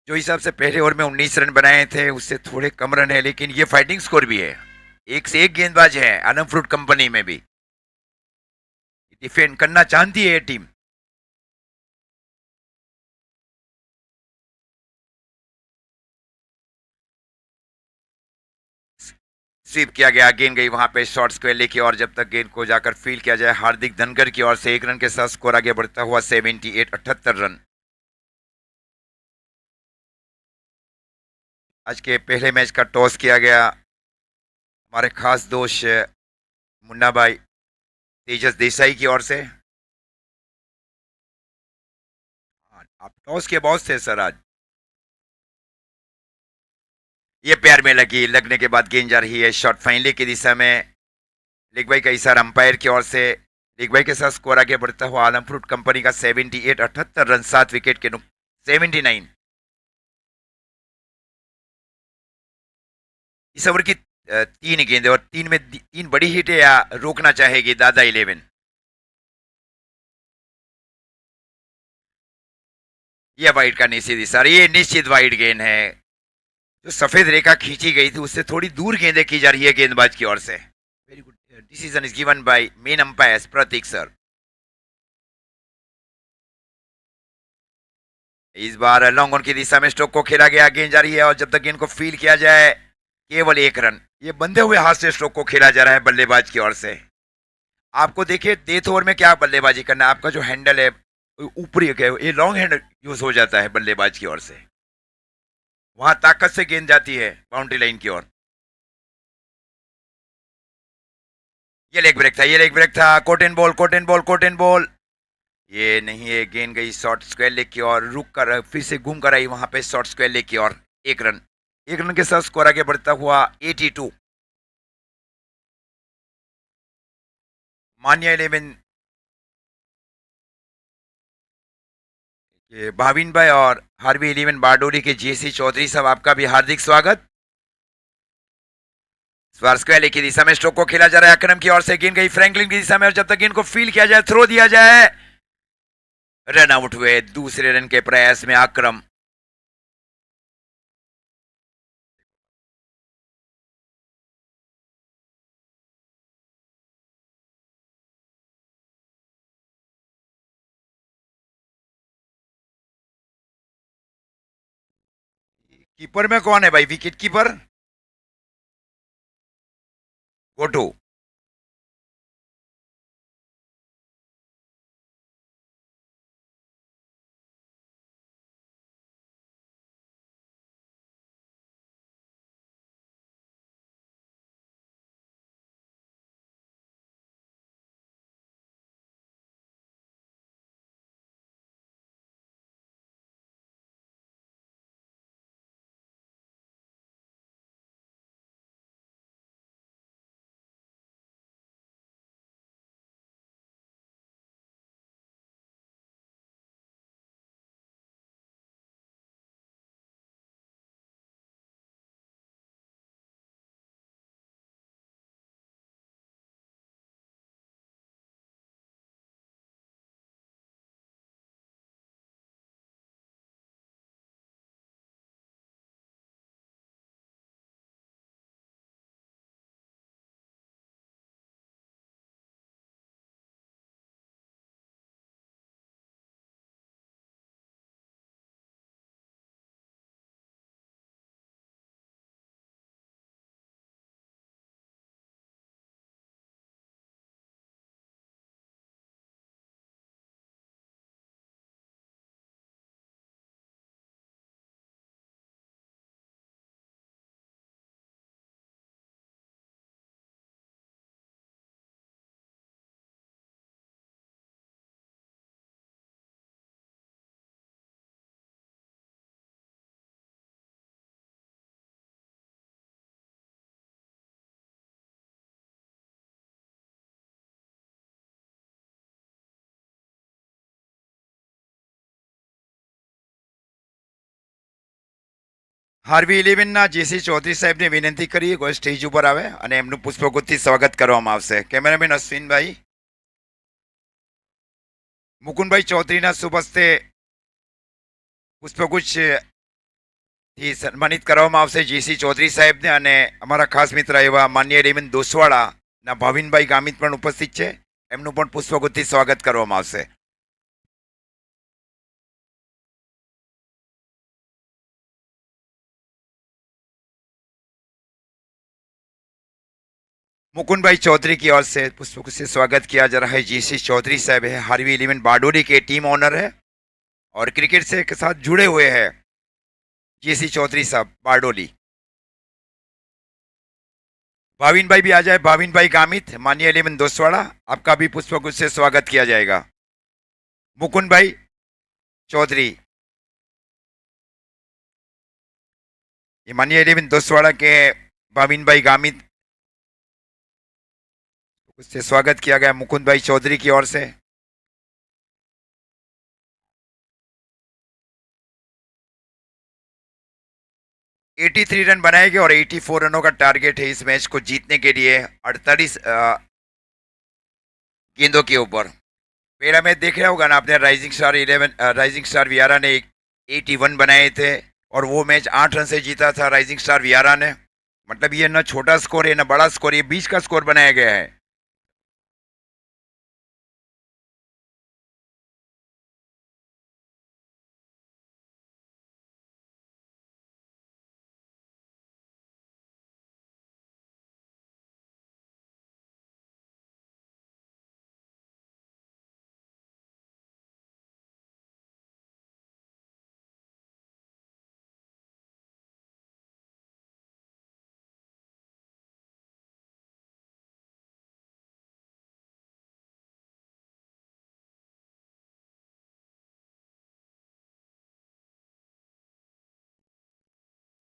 जो हिसाब से पहले ओवर में 19 रन बनाए थे उससे थोड़े कम रन है, लेकिन ये फाइटिंग स्कोर भी है। एक से एक गेंदबाज है आलम फ्रूट कंपनी में भी। डिफेंड करना चाहती है ये टीम। स्वीप किया गया, गेंद गई वहां पे शॉर्ट स्क्वेयर की और जब तक गेंद को जाकर फील्ड किया जाए हार्दिक धनगर की ओर से 1 रन के साथ स्कोर आगे बढ़ता हुआ 78, 78 रन। आज के पहले मैच का टॉस किया गया हमारे खास दोस्त मुन्ना भाई तेजस देसाई की ओर से। आप टॉस के बॉस थे सर आज। ये पैर में लगी, लगने के बाद गेंद जा रही है शॉर्ट फाइनली की दिशा में। लीग भाई का इशारा अंपायर की ओर से। लीग भाई के साथ स्कोर आगे बढ़ता हुआ आलम फ्रूट कंपनी का 78, 78 रन 7 विकेट के 79। इस ओवर की 3 गेंदें और 3 बड़ी हिट है या रोकना चाहेगी दादा 11। यह वाइड का निश्चित इशारा, ये निश्चित वाइड गेंद है। जो सफेद रेखा खींची गई थी उससे थोड़ी दूर गेंदें की जा रही है गेंदबाज की ओर से। Very good decision is given by main umpire Prateek sir. इस बार लॉन्ग ऑन की दिशा में स्ट्रोक को खेला गया, गेंद जा रही है और जब तक गेंद को फील किया जाए केवल 1 रन। ये बंधे हुए हाथ से स्ट्रोक को खेला जा रहा है बल्लेबाज की ओर से। आपको देखिए डेथ ओवर में क्या बल्लेबाजी करना है, आपका जो हैंडल है ऊपरी है, ये लॉन्ग हैंड यूज हो जाता है बल्लेबाज की ओर से। वहां ताकत से गेंद जाती है बाउंड्री लाइन की ओर। ये लेग ब्रेक था, ये लेग ब्रेक था। कोटेन बॉल, कोटेन बॉल, कोटेन बॉल। ये नहीं है, गेंद गई शॉर्ट स्क्वायर लेग की ओर, रुक कर फिर से घूम कर आई वहां पे शॉर्ट स्क्वायर लेग की ओर। 1 रन। 1 रन के साथ स्कोर आगे बढ़ता हुआ 82। मान्या 11 ये भाविन भाई और हार्वी 11 बारडोली के जेसी चौधरी साहब, आपका भी हार्दिक स्वागत। स्क्वायर की दिशा में स्ट्रोक को खेला जा रहा है अक्रम की ओर से, गेंद गई फ्रैंकलिन की दिशा में और जब तक गेंद को फील किया जाए थ्रो दिया जाए। रन आउट हुए दूसरे रन के प्रयास में अक्रम। कीपर में कौन है भाई, विकेट कीपर? गोटू। હાર્વી 11 ના જેસી ચૌધરી સાહેબને વિનંતી કરીએ કોઈ સ્ટેજ ઉપર આવે અને એમનું પુષ્પગુચ્છથી સ્વાગત કરવામાં આવશે. કેમેરામેન અશ્વિનભાઈ, મુકુંદભાઈ ચૌધરીના શુભ હસ્તે પુષ્પગુચ્છ થી સન્માનિત કરવામાં આવશે જેસી ચૌધરી સાહેબને. અને અમારા ખાસ મિત્ર એવા માન્ય રેવન દોસવાડાના ભાવિનભાઈ ગામિત પણ ઉપસ્થિત છે, એમનું પણ પુષ્પગુચ્છથી સ્વાગત કરવામાં આવશે. मुकुंद भाई चौधरी की ओर से पुष्पों से स्वागत किया जा रहा है. जीसी चौधरी साहब है, हार्वी 11 बारडोली के टीम ओनर है और क्रिकेट से के साथ जुड़े हुए हैं. जीसी चौधरी साहब बारडोली. भाविन भाई भी आ जाए. भाविन भाई गामित, मान्य 11 दोसवाड़ा, आपका भी पुष्पों से स्वागत किया जाएगा. मुकुंद भाई चौधरी, ये मान्य 11 दोसवाड़ा के भाविन भाई गामित, उससे स्वागत किया गया मुकुंद भाई चौधरी की ओर से. $83 रन बनाए गए और 84 रनों का टारगेट है इस मैच को जीतने के लिए 48 गेंदों के ऊपर. पहला मैच देख रहा होगा ना आपने, राइजिंग स्टार वियारा ने 81 बनाए थे और वो मैच 8 रन से जीता था राइजिंग स्टार वियारा ने. मतलब ये ना छोटा स्कोर है ना बड़ा स्कोर, ये बीच का स्कोर बनाया गया है.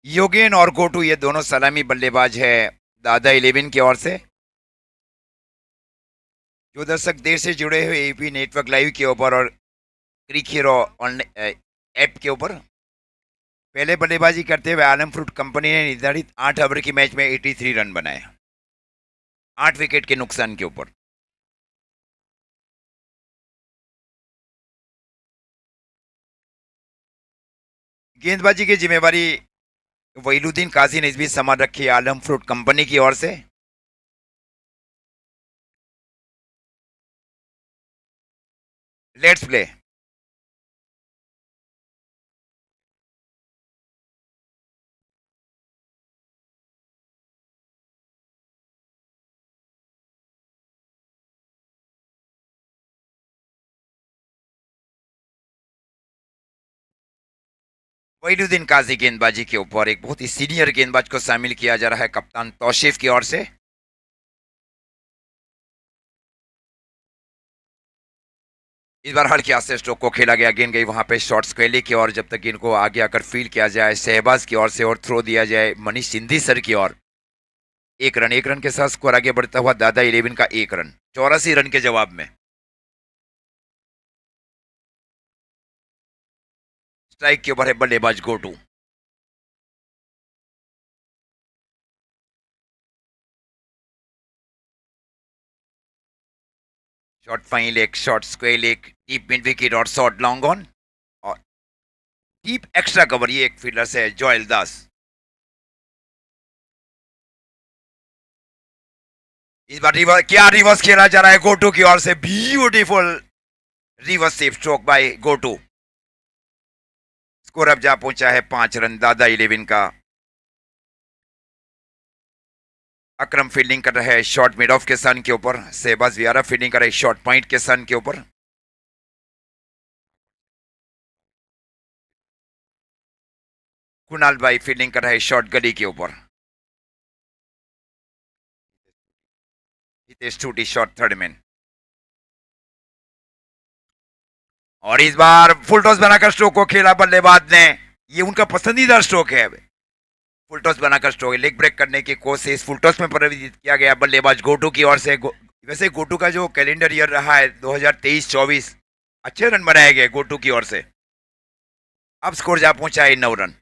योगेन और गोटू ये दोनों सलामी बल्लेबाज है दादा 11 की ओर से. जो दर्शक देर से जुड़े हुए एपी नेटवर्क लाइव के ऊपर और क्रिक हीरो ऐप के ऊपर, पहले बल्लेबाजी करते हुए आलम फ्रूट कंपनी ने निर्धारित 8 ओवर की मैच में 83 रन बनाए 8 विकेट के नुकसान के ऊपर. गेंदबाजी की जिम्मेवारी वहीलुद्दीन काजी ने इस बीच संभाल रखी है आलम फ्रूट कंपनी की ओर से. Let's play. वहीलुद्दीन काजी गेंदबाजी के ऊपर एक बहुत ही सीनियर गेंदबाज को शामिल किया जा रहा है कप्तान तौसीफ की ओर से. इस बार हल्के हाथ से स्ट्रोक को खेला गया. गेंद गई वहां पे शॉर्ट स्क्वेली की ओर. जब तक गेंद को आगे आकर फील्ड किया जाए शहबाज की ओर से और थ्रो दिया जाए मनीष सिंधी सर की ओर. 1 रन के साथ स्कोर आगे बढ़ता हुआ दादा 11 का 1 रन 84 रन के जवाब में. स्ट्राइक के ऊपर है बल्लेबाज gotu. Short fine leg, short square leg, deep mid wicket और शॉर्ट लॉन्ग ऑन और डीप एक्स्ट्रा कवर. ये एक फील्डर से जोएल दास. इस बार रिवर्स खेला जा रहा है गोटू की ओर से. Beautiful reverse safe stroke bye gotu. Score अब जा पहुंचा है 5 रन दादा 11 का. अक्रम फील्डिंग कर रहे हैं शॉर्ट मिड ऑफ के सन के ऊपर. शहबाज वियारा फील्डिंग कर रहे शॉर्ट पॉइंट के सन के ऊपर. कुणाल भाई फील्डिंग कर रहे शॉर्ट गली के ऊपर. हितेश टूटी शॉर्ट थर्ड मैन. और इस बार फुल टॉस बनाकर स्ट्रोक को खेला बल्लेबाज ने. ये उनका पसंदीदा स्ट्रोक है. फुल टॉस बनाकर स्ट्रोक लेग ब्रेक करने की कोशिश फुल टॉस में परिवर्तित किया गया बल्लेबाज गोटू की ओर से. वैसे गोटू का जो कैलेंडर ईयर रहा है 2023-24, अच्छे रन बनाए गए गोटू की ओर से. अब स्कोर जा पहुंचा है 9 रन.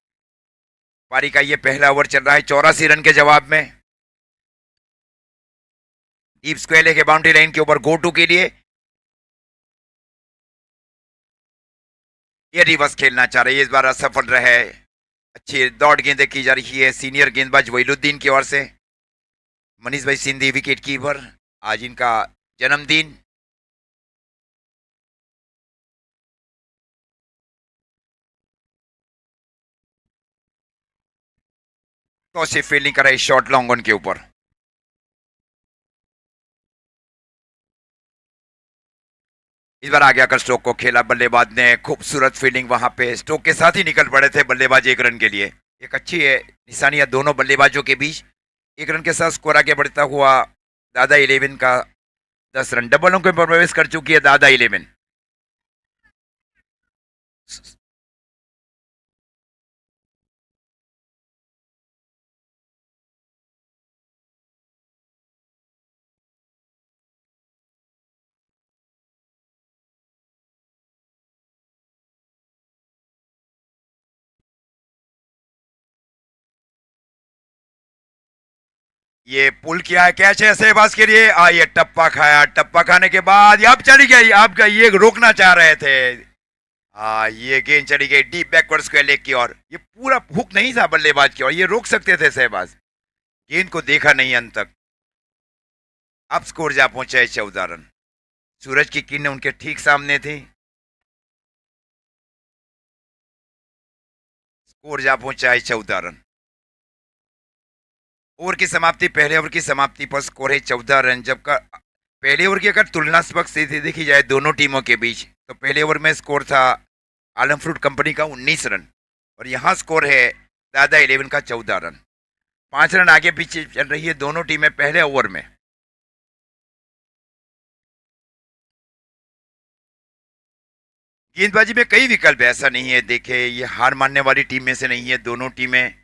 पारी का ये पहला ओवर चल रहा है 84 रन के जवाब में। डीप स्क्वायर के बाउंड्री लाइन के ऊपर गो टू के लिए ये रिवर्स खेलना चाह रहे हैं, इस बार असफल रहे। अच्छी दौड़ गेंदें की जा रही है सीनियर गेंदबाज वहीदुद्दीन की ओर से। मनीष भाई सिंधी विकेट कीपर, आज इनका जन्मदिन। तो से फील्डिंग कराई शॉर्ट लॉन्ग ऑन के ऊपर। इस बार आगे आकर स्टोक को खेला, बल्लेबाज ने खूबसूरत फील्डिंग वहां पे स्टोक के साथ ही निकल पड़े थे बल्लेबाज एक रन के लिए। एक अच्छी है निशानियां दोनों बल्लेबाजों के बीच। एक रन के साथ स्कोर आगे बढ़ता हुआ दादा 11 का 10 रन, डबल अंक में प्रवेश कर चुकी है दादा 11। ये पुल किया है कैच है सहवाज के लिए। ये टप्पा खाया, टप्पा खाने के बाद अब चली गई, आपका ये रोकना चाह रहे थे। ये गेंद चली गई डीप बैकवर्ड स्क्वायर लेग की ओर। ये पूरा हुक नहीं था बल्लेबाज की ओर, ये रोक सकते थे सहवाज, गेंद को देखा नहीं अंत तक। अब स्कोर जा पहुंचा है 14 रन। सूरज की किरणें उनके ठीक सामने थी। स्कोर जा पहुंचा है 14 रन। ओवर की समाप्ति, पहले ओवर की समाप्ति पर स्कोर है 14 रन। जबकि पहले ओवर की अगर तुलनात्मक स्थिति देखी जाए दोनों टीमों के बीच, तो पहले ओवर में स्कोर था आलम फ्रूट कंपनी का 19 रन और यहाँ स्कोर है दादा 11 का 14 रन। 5 रन आगे पीछे चल रही है दोनों टीमें पहले ओवर में। गेंदबाजी में कई विकल्प है, ऐसा नहीं है, देखे ये हार मानने वाली टीम में से नहीं है दोनों टीमें।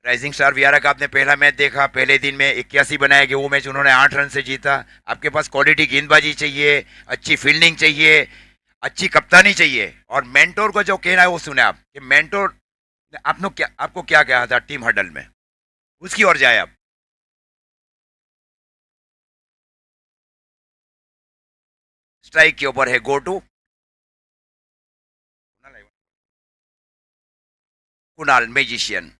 राइजिंग स्टार वियारा का आपने पहला मैच देखा, पहले दिन में 81 बनाया कि वो मैच उन्होंने 8 रन से जीता। आपके पास क्वालिटी गेंदबाजी चाहिए, अच्छी फील्डिंग चाहिए, अच्छी कप्तानी चाहिए और मेंटोर को जो कहना है वो सुने आप कि मेंटोर आपको क्या कहा था टीम हडल में, उसकी ओर जाए आप। स्ट्राइक के ऊपर है गो टू कुणाल मैजिशियन।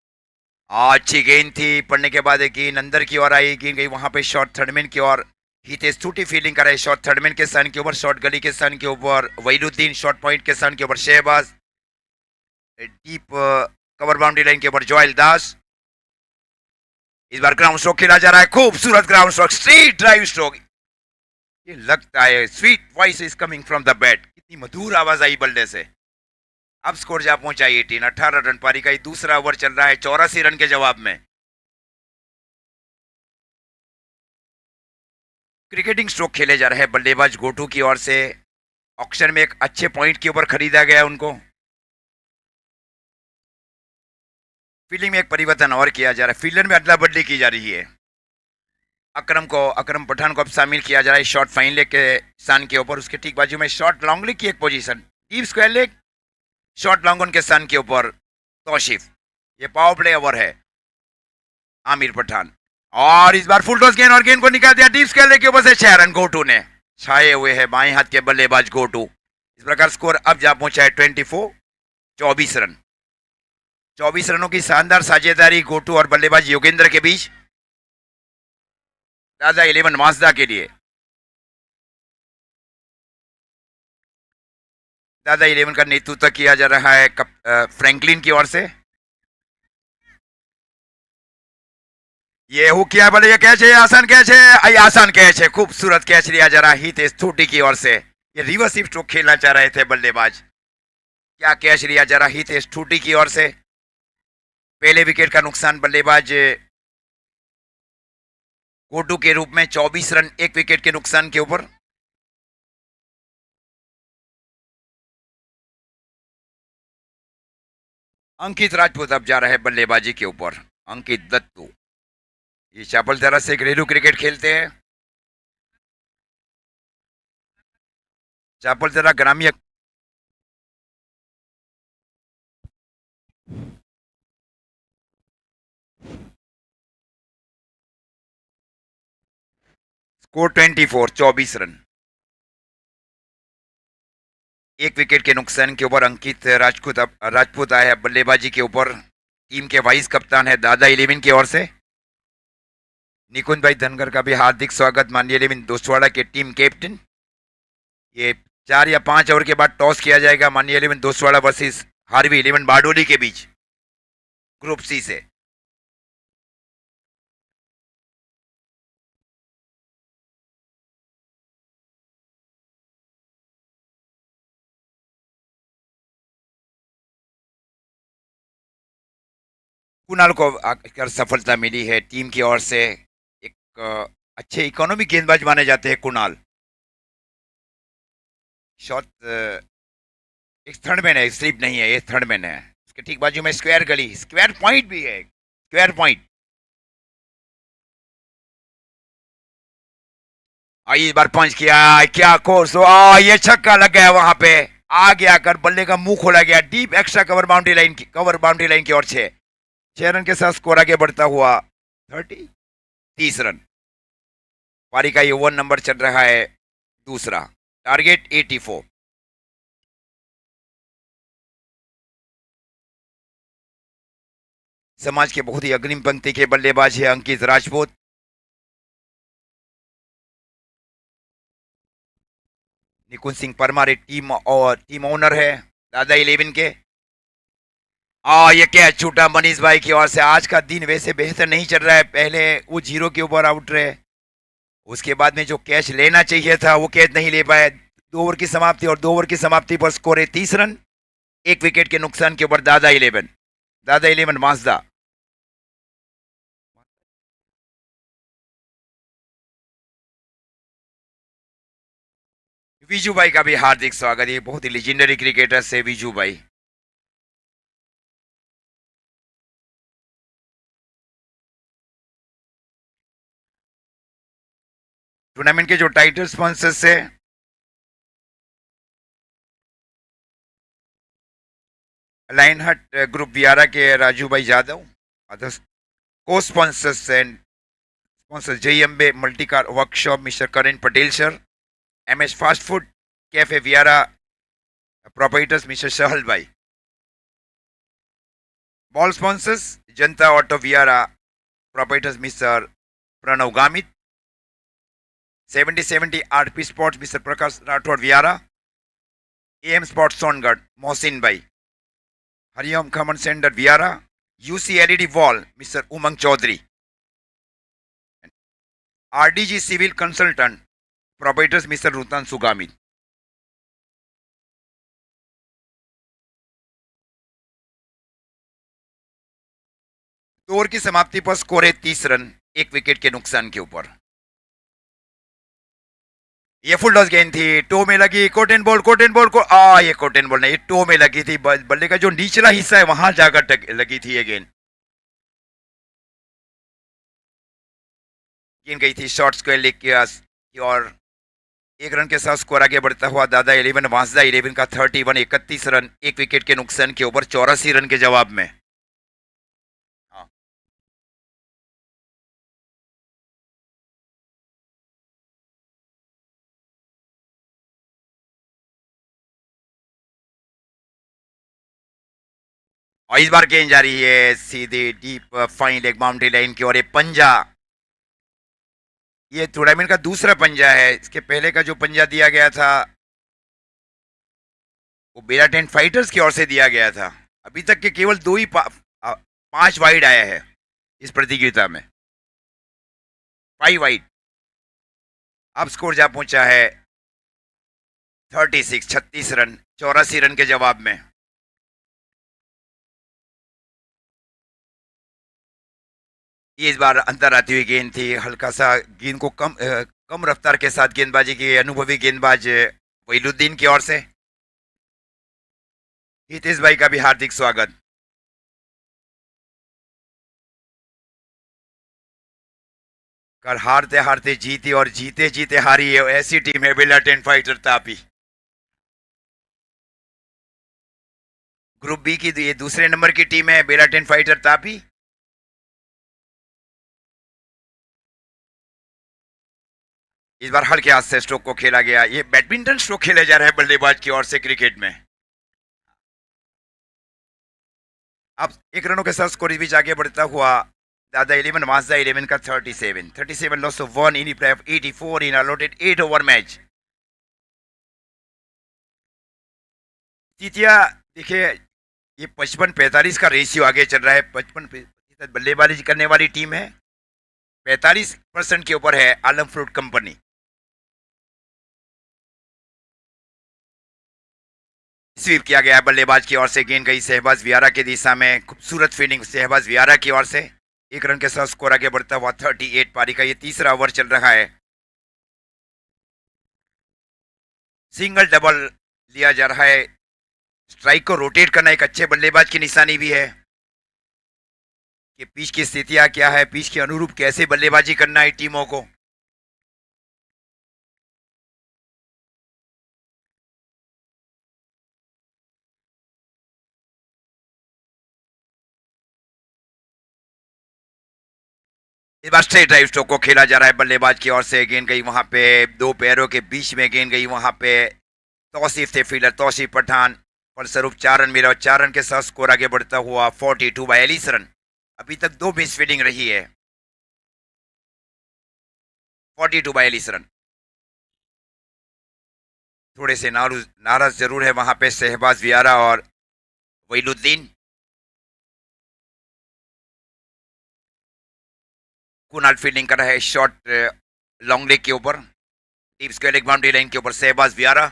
अच्छी गेंद थी, पड़ने के बाद एक गेंद अंदर की ओर आई, गेंद गई वहां पे शॉर्ट थर्डमैन की ओर। हितेश छूटी फील्डिंग कराई शॉर्ट थर्डमैन के सन के ऊपर, शॉर्ट गली के सन के ऊपर वहीदुद्दीन, शॉर्ट पॉइंट के सन के ऊपर Shahbaz, deep cover boundary line के ऊपर जोयल दास। इस बार ग्राउंड स्ट्रोक खेला जा रहा है, खूबसूरत ground stroke, street drive stroke. ये लगता है sweet voice is coming from the bat, कितनी मधुर आवाज आई बल्ले से। अब स्कोर जा पहुंचा 18 रन। पारी का दूसरा ओवर चल रहा है 84 रन के जवाब में। क्रिकेटिंग स्ट्रोक खेले जा रहे हैं बल्लेबाज गोटू की ओर से। ऑक्शन में एक अच्छे पॉइंट के ऊपर खरीदा गया उनको। फील्डिंग में एक परिवर्तन और किया जा रहा है, फील्डर में अदला बदली की जा रही है। अकरम पठान को अब शामिल किया जा रहा है शॉर्ट फाइन लेग के सन के ऊपर, उसके ठीक बाजू में शॉर्ट लॉन्ग लेग की एक position, deep square leg, short long on के सन के ऊपर तौशीफ। ये पावर प्ले ओवर है आमिर पठान। और इस बार फुल टॉस गेंद और गेंद को निकाल दिया डीप स्क्वायर लेग के ऊपर से 6 रन गोटू ने। छाए हुए है बाएं हाथ के बल्लेबाज गोटू। इस प्रकार स्कोर अब जा पहुंचा है 24 रन। 24 रनों की शानदार साझेदारी गोटू और बल्लेबाज योगेंद्र के बीच। दादा 11 माजदा के लिए, दादा 11 का नेतृत्व किया जा रहा है फ्रैंकलिन की ओर से। ये हुक किया, बोले ये कैच है, आसान कैच है, ये आसान कैच है, खूबसूरत कैच लिया जा रहा है हितेश थूटी की ओर से। ये रिवर्स स्ट्रोक खेलना चाह रहे थे बल्लेबाज, क्या कैच लिया जा रहा है हितेश थूटी की ओर से। पहले विकेट का नुकसान बल्लेबाज गोटू के रूप में 24 रन एक विकेट के नुकसान के ऊपर। अंकित राजपूत अब जा रहे हैं बल्लेबाजी के ऊपर। अंकित दत्तू ये चापलतारा से घरेलू क्रिकेट खेलते हैं। चापलतारा ग्रामीण स्कोर 24 रन। एक विकेट के नुकसान के ऊपर अंकित राजपूत आए हैं बल्लेबाजी के ऊपर। टीम के वाइस कप्तान है दादा 11 की ओर से। निकुंज भाई धनगर का भी हार्दिक स्वागत। माननीय 11 दोस्तवाड़ा के टीम कैप्टन। ये 4 या 5 ओवर के बाद टॉस किया जाएगा माननीय 11 दोस्तवाड़ा वर्सेस हार्वी 11 बारडोली के बीच, ग्रुप सी से। कुणाल को आकर सफलता मिली है टीम की ओर से। एक अच्छे इकोनॉमिक गेंदबाज माने जाते हैं कुणाल। शॉट एक थर्ड मैन है, स्लिप नहीं है, ये थर्ड मैन है। उसके ठीक बाजू में स्क्वायर गली, स्क्वायर पॉइंट भी है, स्क्वायर पॉइंट। इस बार पंच किया, क्या कोर्स हो, ये छक्का लग गया वहां पे। आगे आकर बल्ले का मुंह खोला गया, deep extra cover boundary line की, कवर बाउंड्री लाइन की ओर 6 रन के साथ स्कोर आगे बढ़ता हुआ 30 रन। पारी का ये 1 नंबर चल रहा है, दूसरा टारगेट 84। समाज के बहुत ही अग्रिम पंक्ति के बल्लेबाज है अंकित राजपूत। निकुंज सिंह परमार टीम ओनर है दादा 11 के। ये क्या छूटा मनीष भाई की ओर से। आज का दिन वैसे बेहतर नहीं चल रहा है। पहले वो 0 के ऊपर आउट रहे, उसके बाद में जो कैच लेना चाहिए था वो कैच नहीं ले पाए। 2 ओवर की समाप्ति, और 2 ओवर की समाप्ति पर स्कोर है 30 रन। एक विकेट के नुकसान के ऊपर दादा 11 माजदा। विजू भाई का भी हार्दिक स्वागत। ये बहुत ही लेजेंडरी क्रिकेटर है विजू भाई। टूर्नामेंट के जो टाइटल स्पॉन्सर्स है, लाइन हट ग्रुप वियारा के राजू भाई यादव। अदर्स को sponsors and sponsor Jai Ambe multi car workshop mister Karan Patel sir. MS fast food cafe Vyara proprietors mister Sahal भाई। Ball sponsors Janata auto Vyara proprietors mister Pranav Gamit. 70-70 RP sports mister Prakash Rathod Vyara. AM sports Songadh Mohsin भाई। Hariom common centre Vyara. UC LED wall mister Umang Chaudhary. RDG civil consultant proprietors mister Rutan Sugami. दो ओवर की समाप्ति पर स्कोर है 30 रन, एक विकेट के नुकसान के ऊपर। ये फुल टॉस गेंद थी, टो में लगी, कोटेन बॉल को ये कोटेन बॉल नहीं, टो में लगी थी। बल्ले का जो निचला हिस्सा है वहां जाकर लगी थी ये गेंद। गेंद गई थी शॉर्ट स्क्वायर लेग की और 1 रन के साथ स्कोर आगे बढ़ता हुआ दादा 11 वांसदा 11 का 31 रन, एक विकेट के नुकसान के ऊपर 84 रन के जवाब में। हाँ। और इस बार गेंद जा रही है सीधे deep fine leg boundary line की ओर। ये पंजा, ये टूर्नामेंट का दूसरा पंजा है। इसके पहले का जो पंजा दिया गया था वो बेला टेंट फाइटर्स की ओर से दिया गया था। अभी तक के केवल 5 वाइड आया है इस प्रतियोगिता में, 5 वाइड। अब स्कोर जा पहुंचा है 36 रन, 84 रन के जवाब में। ये इस बार अंतर आती हुई गेंद थी। हल्का सा गेंद को कम रफ्तार के साथ गेंदबाजी की अनुभवी गेंदबाज वहीदुद्दीन की ओर से। हितेश भाई का भी हार्दिक स्वागत। कल हारते हारते जीती और जीते जीते हारी है, ऐसी टीम है Bela tent fighter Tapi. Group B की ये दूसरे नंबर की टीम है बेला टेंट फाइटर तापी। इस बार हल्के हाथ से स्ट्रोक को खेला गया। ये बैडमिंटन स्ट्रोक खेले जा रहे हैं बल्लेबाज की ओर से क्रिकेट में। अब 1 रनों के साथ स्कोर बीच आगे बढ़ता हुआ दादा 11 माजदा 11 का 37 loss of 1 in play off 84 in allotted 8 over match. तीतिया देखिए, ये 55-45 का रेशियो आगे चल रहा है। 55% बल्लेबाजी करने वाली टीम है, 45% के ऊपर है आलम फ्रूट कंपनी। स्वीप किया गया है बल्लेबाज की ओर से, गेंद गई शहबाज वियारा की दिशा में। खूबसूरत फील्डिंग शहबाज वियारा की ओर से। 1 रन के साथ स्कोर आगे बढ़ता हुआ 38 पारी का ये तीसरा ओवर चल रहा है। सिंगल डबल लिया जा रहा है। स्ट्राइक को रोटेट करना एक अच्छे बल्लेबाज की निशानी भी है कि पिच की स्थितियां क्या है, पिच के अनुरूप कैसे बल्लेबाजी करना है टीमों को। इस बार स्ट्रेट ड्राइव स्ट्रोक को खेला जा रहा है बल्लेबाज की ओर से। गेंद गई वहां पे दो पैरों के बीच में, गेंद गई वहां पे तौसीफ थे फील्डर तौसीफ पठान। फलस्वरूप 4 रन मिला और 4 रन के साथ स्कोर आगे बढ़ता हुआ 42 रन। अभी तक 2 मिस फील्डिंग रही है। 42 रन। थोड़े से नाराज जरूर है वहां पे शहबाज वियारा और वहीदुद्दीन। कुनाल फील्डिंग कर रहा है शॉर्ट लॉन्ग लेग के ऊपर, deep square leg boundary line के ऊपर शहबाज वियारा।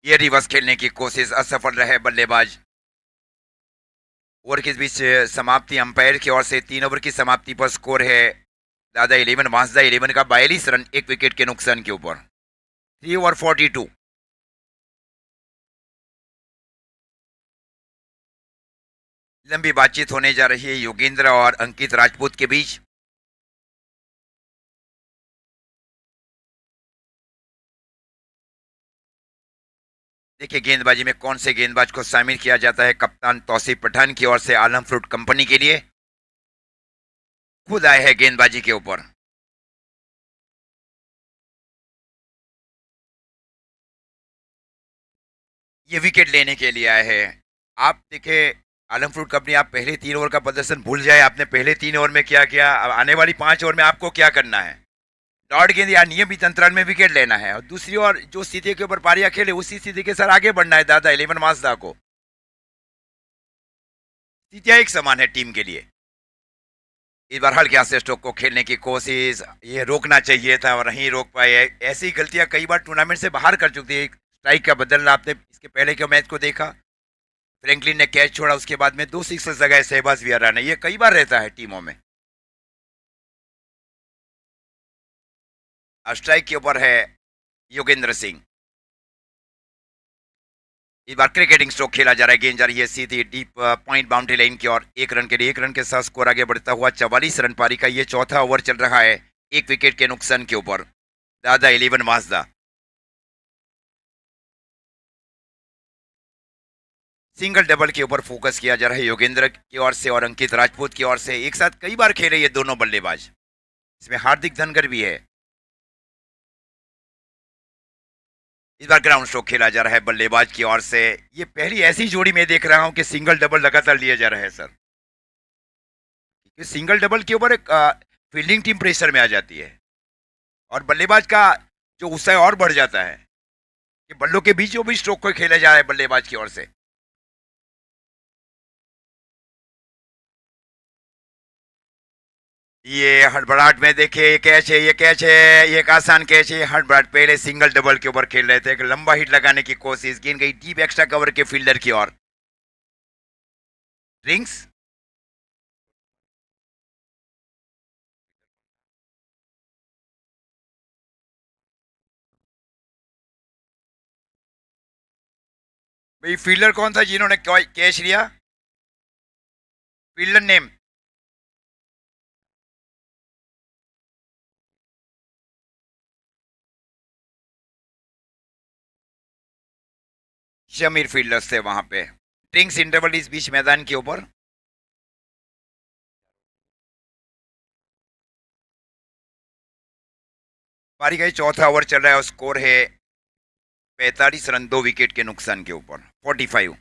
ये रिवर्स खेलने की कोशिश असफल रहे बल्लेबाज। ओवर के बीच समाप्ति अंपायर की ओर से 3 ओवर की समाप्ति पर स्कोर है दादा 11 माजदा 11 का 42 रन, 1 विकेट के नुकसान के ऊपर। 3 ओवर 42। लंबी बातचीत होने जा रही है योगेंद्र और अंकित राजपूत के बीच। देखिए गेंदबाजी में कौन से गेंदबाज को शामिल किया जाता है। कप्तान तौसीफ पठान की ओर से आलम फ्रूट कंपनी के लिए खुद आए हैं गेंदबाजी के ऊपर। ये विकेट लेने के लिए आए हैं। आप देखे आलम फ्रूट कंपनी, आप पहले 3 ओवर का प्रदर्शन भूल जाए। आपने पहले 3 ओवर में क्या किया, अब आने वाली 5 ओवर में आपको क्या करना है। डॉट गेंद या नियमित अंतराल में विकेट लेना है और दूसरी ओर जो स्थिति के ऊपर पारियां खेले उसी स्थिति के साथ आगे बढ़ना है दादा 11 माजदा को। स्थितियां एक समान है टीम के लिए। इस बार हल्के हाथ से स्ट्रोक को खेलने की कोशिश, ये रोकना चाहिए था और नहीं रोक पाए। ऐसी गलतियां कई बार टूर्नामेंट से बाहर कर चुकी है। स्ट्राइक का बदलना, आपने इसके पहले के मैच को देखा, फ्रैंकलिन ने कैच छोड़ा, उसके बाद में 2 सिक्सेस लगाए शहबाज वियारा ने। ये कई बार रहता है टीमों में। और स्ट्राइक के ऊपर है योगेंद्र सिंह। इस बार क्रिकेटिंग स्ट्रोक खेला जा रहा है। गेंद जा रही है सीधी डीप पॉइंट बाउंड्री लाइन की ओर। 1 रन के लिए 1 रन के साथ स्कोर आगे बढ़ता हुआ 44 रन पारी का ये चौथा ओवर चल रहा है, 1 विकेट के नुकसान के ऊपर दादा 11 माजदा। सिंगल डबल के ऊपर फोकस किया जा रहा है योगेंद्र की ओर से और अंकित राजपूत की ओर से। एक साथ कई बार खेले ये दोनों बल्लेबाज। इसमें हार्दिक धनगर भी है। इस बार ग्राउंड स्ट्रोक खेला जा रहा है बल्लेबाज की ओर से। ये पहली ऐसी जोड़ी में देख रहा हूं कि सिंगल डबल लगातार लिए जा रहे हैं सर। क्योंकि सिंगल डबल के ऊपर एक फील्डिंग टीम प्रेशर में आ जाती है और बल्लेबाज का जो उत्साह और बढ़ जाता है कि बल्लों के बीचों बीच स्ट्रोक को खेला जा रहा है बल्लेबाज की ओर से। ये हड़बड़ाहट में देखिए, ये कैच है, ये कैच है, ये एक आसान कैच है। हड़बड़ाहट पहले सिंगल डबल के ऊपर खेल रहे थे, एक लंबा हिट लगाने की कोशिश, गेंद गई डीप एक्स्ट्रा कवर के फील्डर की ओर। ड्रिंक्स भाई, फील्डर कौन था जिन्होंने कैच लिया, फील्डर नेम। शमीर फील्डर्स थे वहां पे। ड्रिंक्स इंटरवल इस बीच मैदान के ऊपर। पारी का चौथा ओवर चल रहा है और स्कोर है 45 रन 2 विकेट के नुकसान के ऊपर 45।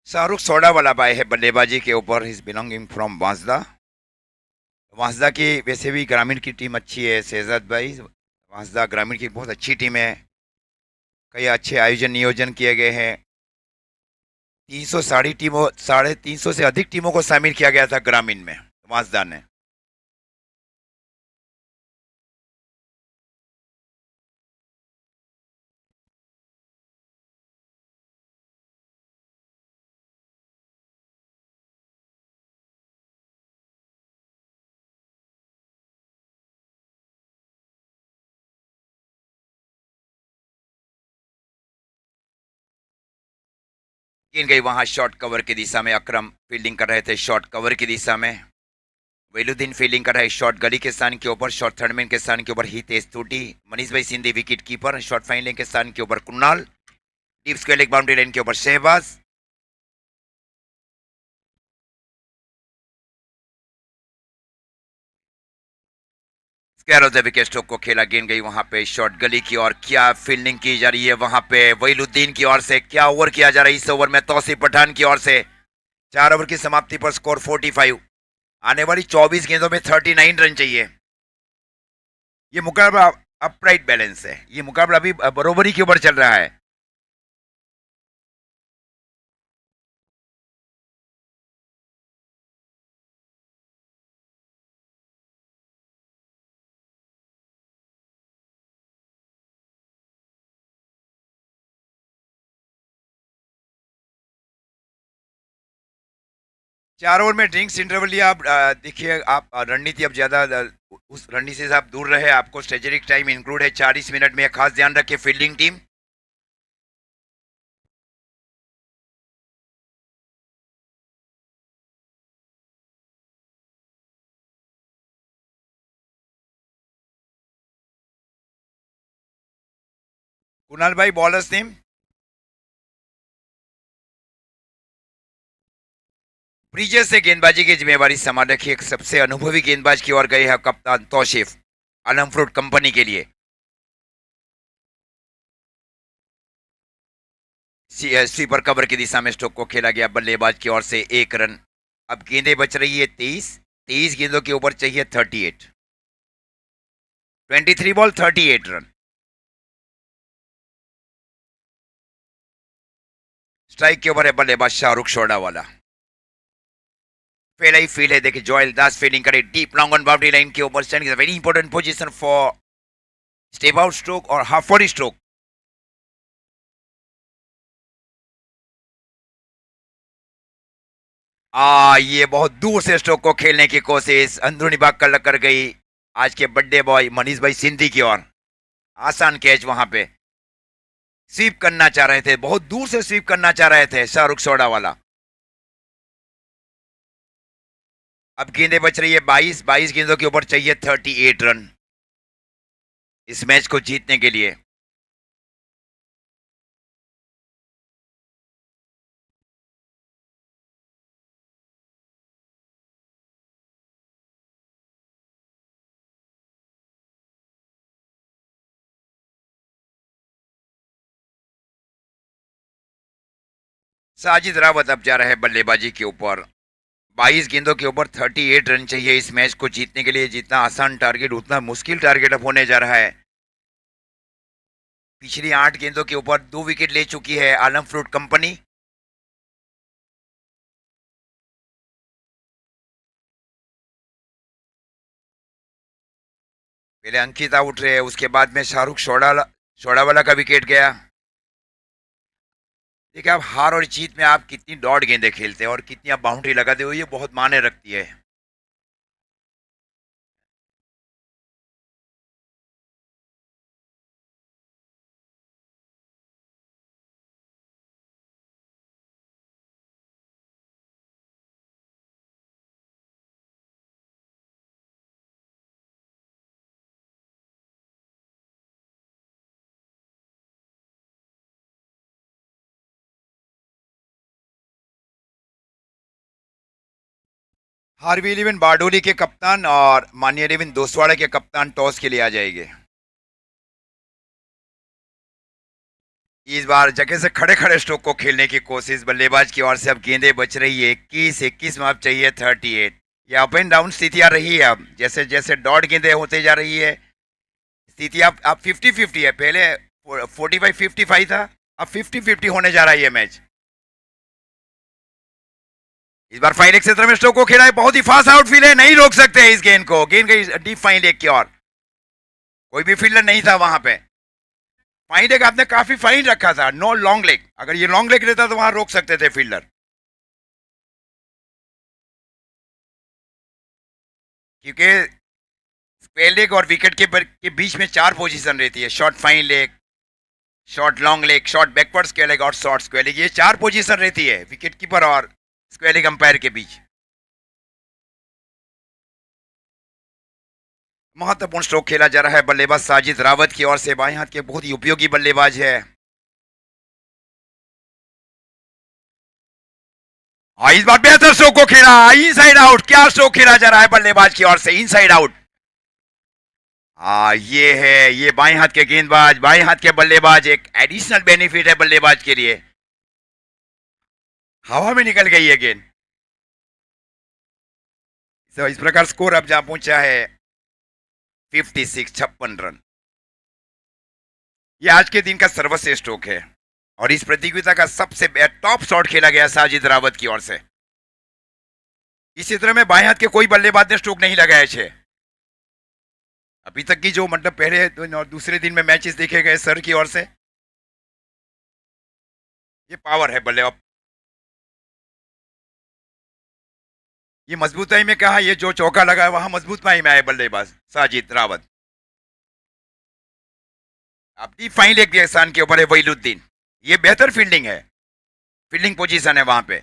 शाहरुख सोडा वाला बाय है बल्लेबाजी के ऊपर, is belonging from Vansda. Vansda की वैसे भी ग्रामीण की टीम अच्छी है शहजाद भाई। वांसदा ग्रामीण की बहुत अच्छी टीम है। कई अच्छे आयोजन नियोजन किए गए हैं। 300 साढ़े टीमों 350 से अधिक टीमों को शामिल किया गया था ग्रामीण में वांसदा ने। गिन गई वहां शॉर्ट कवर की दिशा में। अकरम फील्डिंग कर रहे थे शॉर्ट कवर की दिशा में। वेलुद्दीन फील्डिंग कर रहे शॉर्ट गली के स्थान के ऊपर। शॉर्ट थर्डमैन के स्थान के ऊपर हित स्तूटी। मनीष भाई Sindhi wicket keeper. Short fine leg के स्थान के ऊपर Kunal. Deep square leg boundary line के ऊपर Shahbaz. Square off the wicket stroke को खेला। गेंद गई वहां पे शॉर्ट गली की और क्या फील्डिंग की जा रही है वहां पे वहीलुद्दीन की ओर से। क्या ओवर किया जा रहा है इस ओवर में तौसीफ पठान की ओर से। 4 ओवर की समाप्ति पर स्कोर 45। आने वाली 24 गेंदों में 39 रन चाहिए। ये मुकाबला अपराइट बैलेंस है। ये मुकाबला अभी बरोबरी के ऊपर चल रहा है। चार ओवर में ड्रिंक्स इंटरवल लिया। आप देखिए, आप रणनीति अब ज्यादा उस रणनीति से आप दूर रहे। आपको स्ट्रेटेजिक टाइम इंक्लूड है 40 मिनट में। खास ध्यान रखिए फील्डिंग टीम। कुणाल भाई बॉलर्स टीम। ब्रिजेस से गेंदबाजी की जिम्मेवारी संभाल रखी। एक सबसे अनुभवी गेंदबाज की ओर गए हैं कप्तान तौसीफ आलम फ्रूट कंपनी के लिए। स्वीपर कवर की दिशा में स्ट्रोक को खेला गया बल्लेबाज की ओर से 1 रन। अब गेंदें बच रही है 23। 23 गेंदों के ऊपर चाहिए 38। 23 बॉल 38 रन। स्ट्राइक के ऊपर है बल्लेबाज शाहरुख सोडा वाला। पहला ही फील्ड है। देखिए जोयल दास फील्डिंग करे deep long on boundary line के ऊपर। Standing is a very important position for step out stroke और हाफ बॉडी स्ट्रोक। ये बहुत दूर से स्ट्रोक को खेलने की कोशिश अंदरूनी भाग कर गई आज के बड्डे बॉय मनीष भाई सिंधी की ओर। आसान कैच वहां पे। स्वीप करना चाह रहे थे, बहुत दूर से स्वीप करना चाह रहे थे शाहरुख सोडा वाला। अब गेंदें बच रही है 22। 22 गेंदों के ऊपर चाहिए 38 रन इस मैच को जीतने के लिए। साजिद रावत अब जा रहे हैं बल्लेबाजी के ऊपर। 22 गेंदों के ऊपर 38 रन चाहिए इस मैच को जीतने के लिए। जितना आसान टारगेट उतना मुश्किल टारगेट अब होने जा रहा है। पिछली 8 गेंदों के ऊपर 2 विकेट ले चुकी है आलम फ्रूट कंपनी। पहले अंकित आउट रहे, उसके बाद में शाहरुख सोडा वाला का विकेट गया। देखिए, आप हार और जीत में आप कितनी डॉट गेंदें खेलते हैं और कितनी आप बाउंड्री लगाते हो, ये बहुत मायने रखती है। हार्वी इलेवन बारडोली के कप्तान और मान्य इलेवन दोसवाड़ा के कप्तान टॉस के लिए आ जाएंगे। इस बार जगह से खड़े खड़े स्ट्रोक को खेलने की कोशिश बल्लेबाज की ओर से। अब गेंदें बच रही है 21 में, अब चाहिए 38। ये अप एंड डाउन स्थितियां रही है। अब जैसे जैसे डॉट गेंदें होते जा रही है, स्थिति अब 50-50 है। पहले 45-55 था, अब 50-50 होने जा रहा है ये मैच। इस बार फाइन लेग क्षेत्र में स्ट्रोक को खेला है, बहुत ही फास्ट आउटफील्ड है, नहीं रोक सकते इस गेंद को। गेंद गई डीप फाइन लेग की ओर, कोई भी फील्डर नहीं था वहां पे। फाइन लेग आपने काफी फाइन रखा था, नो लॉन्ग लेग। अगर ये लॉन्ग लेग रहता तो वहां रोक सकते थे फील्डर, क्योंकि स्क्वायर लेग और विकेट के बीच में 4 पोजीशन रहती है। Short fine leg, short long leg, short backward square leg और शॉर्ट स्क्वायर लेग। ये 4 पोजीशन रहती है विकेट कीपर और स्क्वायर लेग अंपायर के बीच। महत्वपूर्ण स्ट्रोक खेला जा रहा है बल्लेबाज साजिद रावत की ओर से। बाएं हाथ के बहुत ही उपयोगी बल्लेबाज है। इस बार बेहतर स्ट्रोक को खेला, इनसाइड आउट। क्या स्ट्रोक खेला जा रहा है बल्लेबाज की ओर से, इनसाइड आउट। ये है, ये बाएं हाथ के गेंदबाज, बाएं हाथ के बल्लेबाज, एक एडिशनल बेनिफिट है बल्लेबाज के लिए। हवा में निकल गई है गेंद। तो इस प्रकार स्कोर अब जहां पहुंचा है 56 रन। ये आज के दिन का सर्वश्रेष्ठ स्ट्रोक है और इस प्रतियोगिता का सबसे टॉप शॉट खेला गया साजिद रावत की ओर से। इस क्षेत्र में बाएं हाथ के कोई बल्लेबाज ने स्ट्रोक नहीं लगाए थे अभी तक की, जो मतलब पहले और दूसरे दिन में मैचेस देखे गए सर की ओर से। ये पावर है बल्ले। ये मजबूताई में कहा, ये जो चौका लगा है वहां मजबूताई में आए बल्लेबाज साजिद रावत। अपनी फाइन लेग के स्थान के ऊपर है वहीदुद्दीन। ये बेहतर फील्डिंग है, फील्डिंग पोजीशन है वहां पे।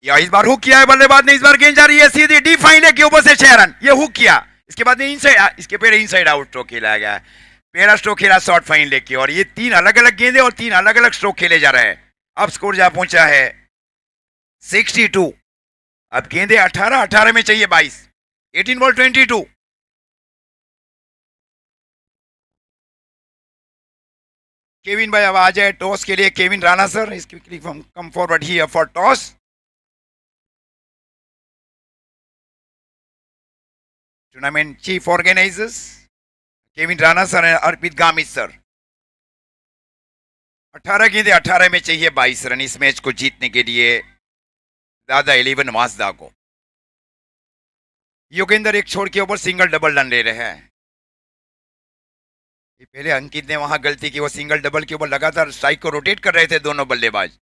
या इस बार हुक किया है बल्लेबाज ने। इस बार गेंद जा रही है सीधी डीप फाइन लेग के ऊपर से 6 रन। ये हुक किया, इसके बाद इनसाइड, इसके पहले इनसाइड आउट स्ट्रोक खेला गया है। पहला स्ट्रोक खेला शॉर्ट फाइन लेग की और ये 3 अलग अलग गेंदे और 3 अलग अलग स्ट्रोक खेले जा रहे हैं। अब स्कोर जहां पहुंचा है 62। अब गेंदे 18 में चाहिए 22। 18 बॉल 22। केविन भाई अब आ जाए टॉस के लिए। केविन राणा सर, इस quickly come forward here for toss. Tournament chief organizers Kevin Rana sir and Arpit Gamit sir. 18 गेंदे 18 में चाहिए 22 रन इस मैच को जीतने के लिए दादा 11 माजदा को। योगेंद्र एक छोड़ के ऊपर सिंगल डबल रन ले रहे हैं। पहले अंकित ने वहां गलती की, वो सिंगल डबल के ऊपर लगातार स्ट्राइक को रोटेट कर रहे थे दोनों बल्लेबाज।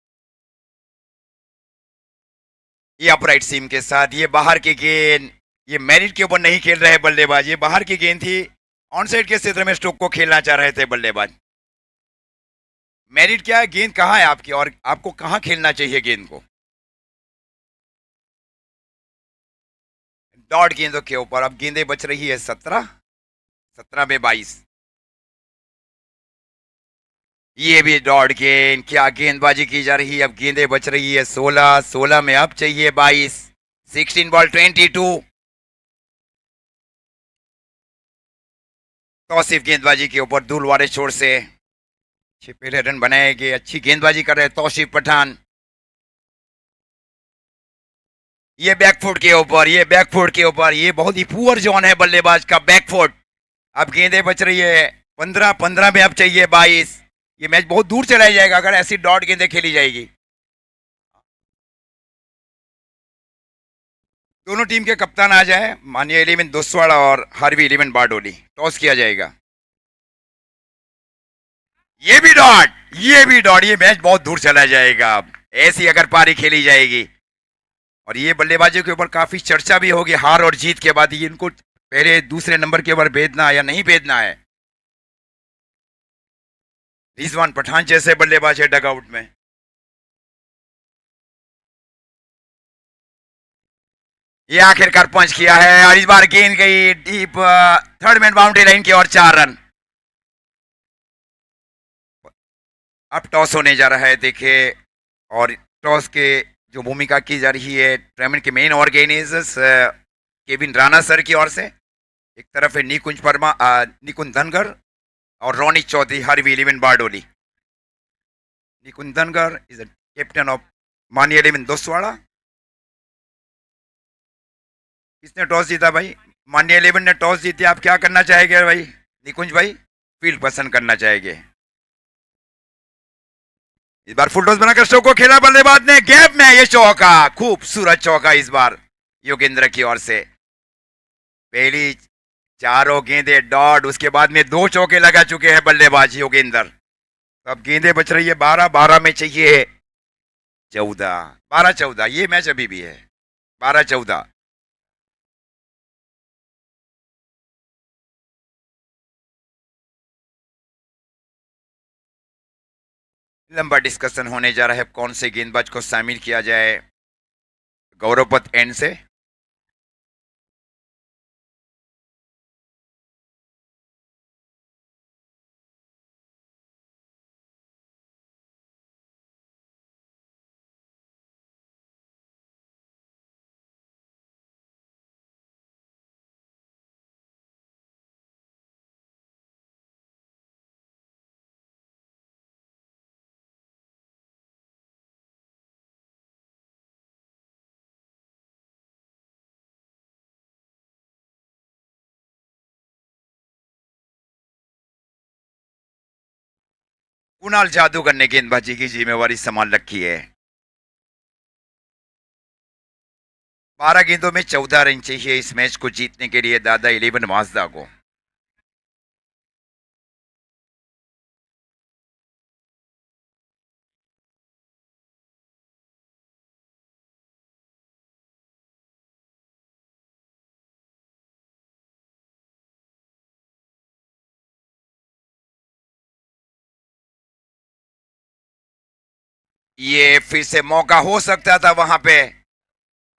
ये अपराइट सीम के साथ, ये बाहर की गेंद, ये मेरिट के ऊपर नहीं खेल रहे बल्लेबाज, ये बाहर की गेंद थी। ऑन साइड के क्षेत्र में स्ट्रोक को खेलना चाह रहे थे बल्लेबाज। मेरिट क्या है, गेंद कहाँ है आपकी और आपको कहाँ खेलना चाहिए गेंद को। डॉट गेंदों के ऊपर अब गेंदें बच रही है 17 में 22। ये भी डॉट गेंद, क्या गेंदबाजी की जा रही है। अब गेंदें बच रही है 16 में अब चाहिए 22। 16 बॉल 22। तौसीफ गेंदबाजी के ऊपर धूल वाले छोर से पहले रन बनाए गए। अच्छी गेंदबाजी कर रहे तौसीफ पठान। ये बैकफुट के ऊपर, ये बैकफुट के ऊपर, ये बहुत ही पुअर जोन है बल्लेबाज का बैकफुट। अब गेंदें बच रही है 15 में अब चाहिए 22। ये मैच बहुत दूर चला जाएगा अगर ऐसी डॉट गेंदें खेली जाएगी। दोनों टीम के कप्तान आ जाए, मानिए 11 दोसवाड़ा और हार्वी 11 बारडोली। टॉस किया जाएगा। ये भी डॉट, ये भी डॉट। ये मैच बहुत दूर चला जाएगा अब, ऐसी अगर पारी खेली जाएगी। और ये बल्लेबाजों के ऊपर काफी चर्चा भी होगी हार और जीत के बाद, ये इनको पहले दूसरे नंबर के ऊपर भेजना है या नहीं भेजना है। रिजवान पठान जैसे बल्लेबाज है डगआउट में। ये आखिरकार पंच किया है और इस बार गेंद गई deep third man boundary line की ओर, 4 रन। अब टॉस होने जा रहा है, देखिए। और टॉस के जो भूमिका की जा रही है टूर्नामेंट के main organisers Kevin Rana sir की ओर से। एक तरफ है निकुंज धनगर और Ronnie Chaudhary Harvey 11 Bardoli. Nikunj Dhangar is the captain of मानी 11 दोसवाड़ा। किसने टॉस जीता भाई? मान्य 11 ने टॉस जीती। आप क्या करना चाहेंगे भाई निकुंज भाई? फील्ड पसंद करना चाहेंगे। इस बार फुल टॉस बनाकर शो को खेला, बल्लेबाज ने गैप में ये चौका, खूबसूरत चौका इस बार योगेंद्र की ओर से। पहली चारों गेंदे डॉट, उसके बाद में 2 चौके लगा चुके हैं बल्लेबाज योगेंद्र। अब गेंदे बच रही है 12, 12 में चाहिए 14, 12-14। ये मैच अभी भी है 12-14। लंबा डिस्कशन होने जा रहा है कौन से गेंदबाज को शामिल किया जाए। गौरवपत एंड से कुणाल जादूगर ने गेंदबाजी की जिम्मेवारी संभाल रखी है। 12 गेंदों में 14 रन चाहिए इस मैच को जीतने के लिए दादा 11 माजदा को। ये फिर से मौका हो सकता था वहां पे।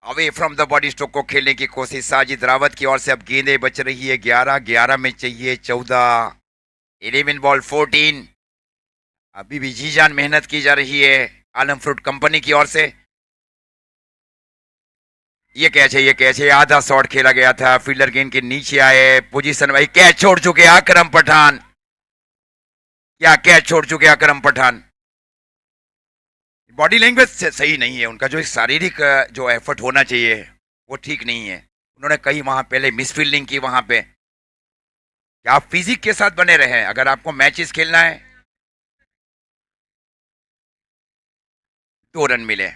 Away from the body stroke को खेलने की कोशिश साजिद रावत की ओर से। अब गेंदें बच रही है 11, 11 में चाहिए 14। 11 बॉल 14। अभी भी जी जान मेहनत की जा रही है आलम फ्रूट कंपनी की ओर से। ये कैच है, ये कैच है। आधा शॉट खेला गया था, फील्डर गेंद के नीचे आए, पोजीशन भाई कैच छोड़ चुके अकरम पठान। क्या कैच छोड़ चुके अकरम पठान। बॉडी लैंग्वेज सही नहीं है उनका, जो शारीरिक जो एफर्ट होना चाहिए वो ठीक नहीं है। उन्होंने कई वहां पहले मिसफील्डिंग की वहां पे। क्या आप फिजिक के साथ बने रहे? अगर आपको मैचेस खेलना है। 2 रन मिले।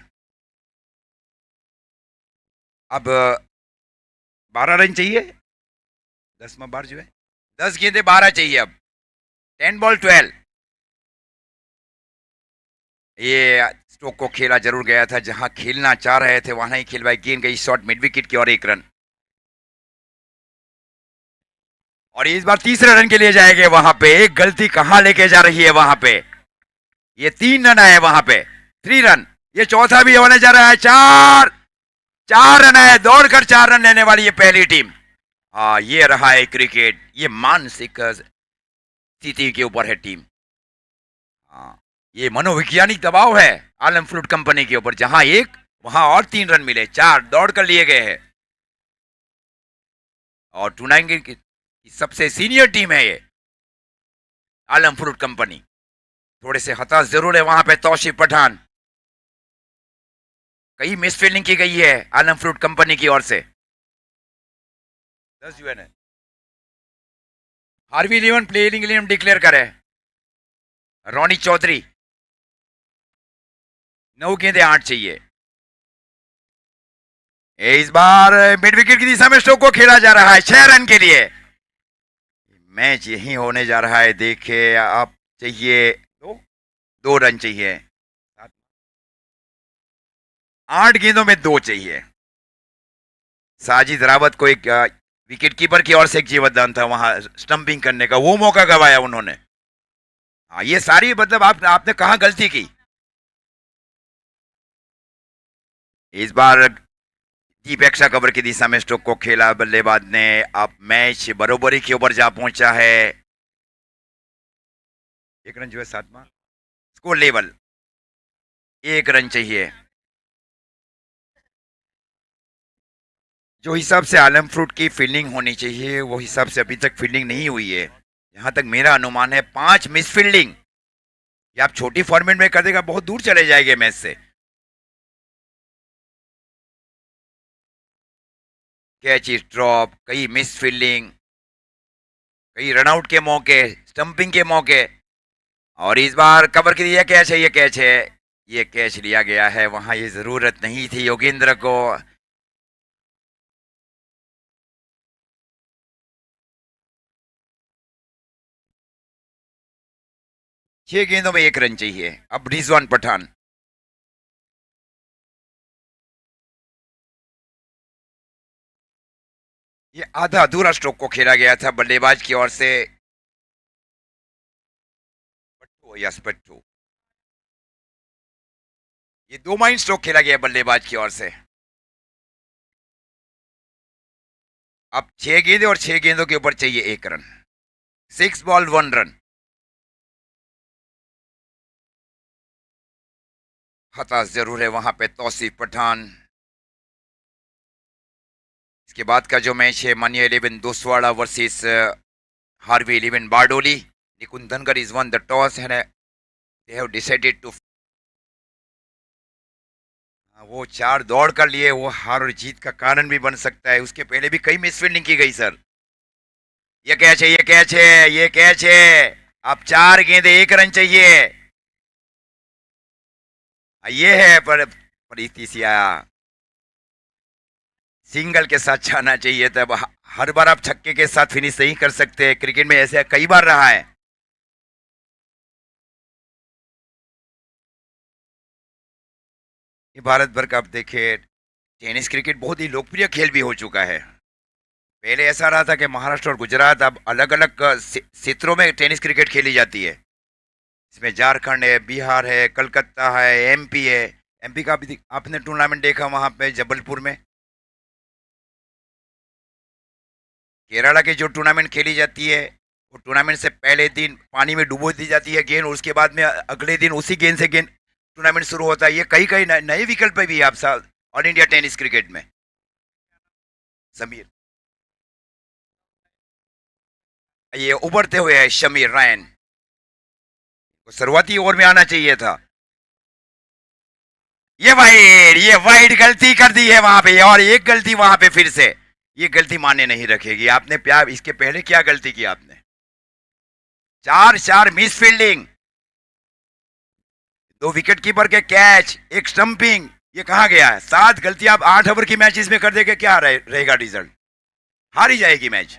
अब 12 रन चाहिए। 10वां बार जो है 10 गेंदे 12 चाहिए अब। 10 बॉल 12। ये स्टोक को खेला जरूर गया था, जहां खेलना चाह रहे थे वहां ही खेलवाई। गेंद गई शॉर्ट मिड विकेट की और 1 रन। और इस बार तीसरे रन के लिए जाएंगे वहां पे। एक गलती कहां लेके जा रही है वहां पे। ये 3 रन आए वहां पे, 3 रन। ये चौथा भी होने जा रहा है। 4, 4 रन आए। दौड़कर 4 रन लेने वाली ये पहली टीम। हाँ, ये रहा है क्रिकेट। ये मानसिक स्थिति के ऊपर है टीम। हाँ, ये मनोवैज्ञानिक दबाव है आलम फ्रूट कंपनी के ऊपर। जहां एक, वहां और 3 रन मिले, 4 दौड़ कर लिए गए हैं। और टूर्नामेंट की सबसे सीनियर टीम है ये आलम फ्रूट कंपनी। थोड़े से हताश जरूर है वहां पे तौसीफ पठान। कई मिसफील्डिंग की गई है आलम फ्रूट कंपनी की ओर से। 10 यूएन है। हार्वी 11 प्लेइंग 11 डिक्लेयर करे। रोनी चौधरी। 9 गेंदे 8 चाहिए। इस बार मिड विकेट की दिशा में स्ट्रोक को खेला जा रहा है 6 रन के लिए। मैच यही होने जा रहा है। देखिए आप, चाहिए 2 रन चाहिए, 8 गेंदों में 2 चाहिए। साजिद रावत को एक विकेट कीपर की ओर से एक जीवनदान था वहां स्टंपिंग करने का, वो मौका गवाया उन्होंने। हाँ, ये सारी मतलब आपने कहाँ गलती की। इस बार डीप एक्स्ट्रा कवर की दिशा में स्ट्रोक को खेला बल्लेबाज ने। अब मैच बरोबरी के ऊपर जा पहुंचा है। 1 रन जो है 7वां स्कोर लेवल, 1 रन चाहिए। जो हिसाब से आलम फ्रूट की फील्डिंग होनी चाहिए वो हिसाब से अभी तक फील्डिंग नहीं हुई है। जहां तक मेरा अनुमान है 5 मिस फील्डिंग, ये आप छोटी फॉर्मेट में कर देगा, बहुत दूर चले जाएंगे मैच से। कैच इज ड्रॉप, कई मिस फील्डिंग, कई रनआउट के मौके, स्टंपिंग के मौके। और इस बार कवर की दिया कैच है, ये कैच है, ये कैच लिया गया है। वहां ये जरूरत नहीं थी योगेंद्र को। 6 गेंदों में 1 रन चाहिए। अब रिजवान पठान, ये आधा अधूरा स्ट्रोक को खेला गया था बल्लेबाज की ओर से। यस पट्टू, ये 2 माइल स्ट्रोक खेला गया बल्लेबाज की ओर से। अब 6 गेंदे और 6 गेंदों के ऊपर चाहिए 1 रन। 6 ball 1 run. हताश जरूर है वहां पे तौसीफ पठान। इसके बाद का जो मैच है मानिया 11 Doswada versus Harvey 11 Bardoli. Nikunj Dhangar is won the toss है, दे हैव डिसाइडेड टू। वो 4 दौड़ कर लिए, वो हार और जीत का कारण भी बन सकता है। उसके पहले भी कई मिस फील्डिंग की गई सर। ये कैच है, ये कैच है, ये कैच है। अब 4 गेंदे 1 रन चाहिए। ये है पर प्रीतिसिया, सिंगल के साथ जाना चाहिए था। हर बार आप छक्के के साथ फिनिश नहीं कर सकते, क्रिकेट में ऐसे कई बार रहा है। ये भारत भर का आप देखिए, टेनिस क्रिकेट बहुत ही लोकप्रिय खेल भी हो चुका है। पहले ऐसा रहा था कि महाराष्ट्र और गुजरात, अब अलग अलग क्षेत्रों में टेनिस क्रिकेट खेली जाती है। इसमें झारखंड है, बिहार है, कलकत्ता है, एमपी है। एमपी का भी आपने टूर्नामेंट देखा वहां पे जबलपुर में। केरला की जो टूर्नामेंट खेली जाती है, वो टूर्नामेंट से पहले दिन पानी में डुबो दी जाती है गेंद, और उसके बाद में अगले दिन उसी गेंद से गेंद टूर्नामेंट शुरू होता है। ये कई कई नए विकल्प भी है आप ऑल इंडिया टेनिस क्रिकेट में। समीर, ये उभरते हुए है शमीर रायन, शुरुआती ओवर में आना चाहिए था। ये वाइड गलती कर दी है वहां पे, और एक गलती वहां पे फिर से, ये गलती मान्य नहीं रखेगी। आपने प्यार इसके पहले क्या गलती की आपने? 4 मिस फील्डिंग, 2 विकेट कीपर के कैच, एक स्टंपिंग, ये कहाँ गया है? 7 गलती आप 8 ओवर की मैच इसमें कर देंगे, क्या रहेगा रिजल्ट? हार ही जाएगी मैच।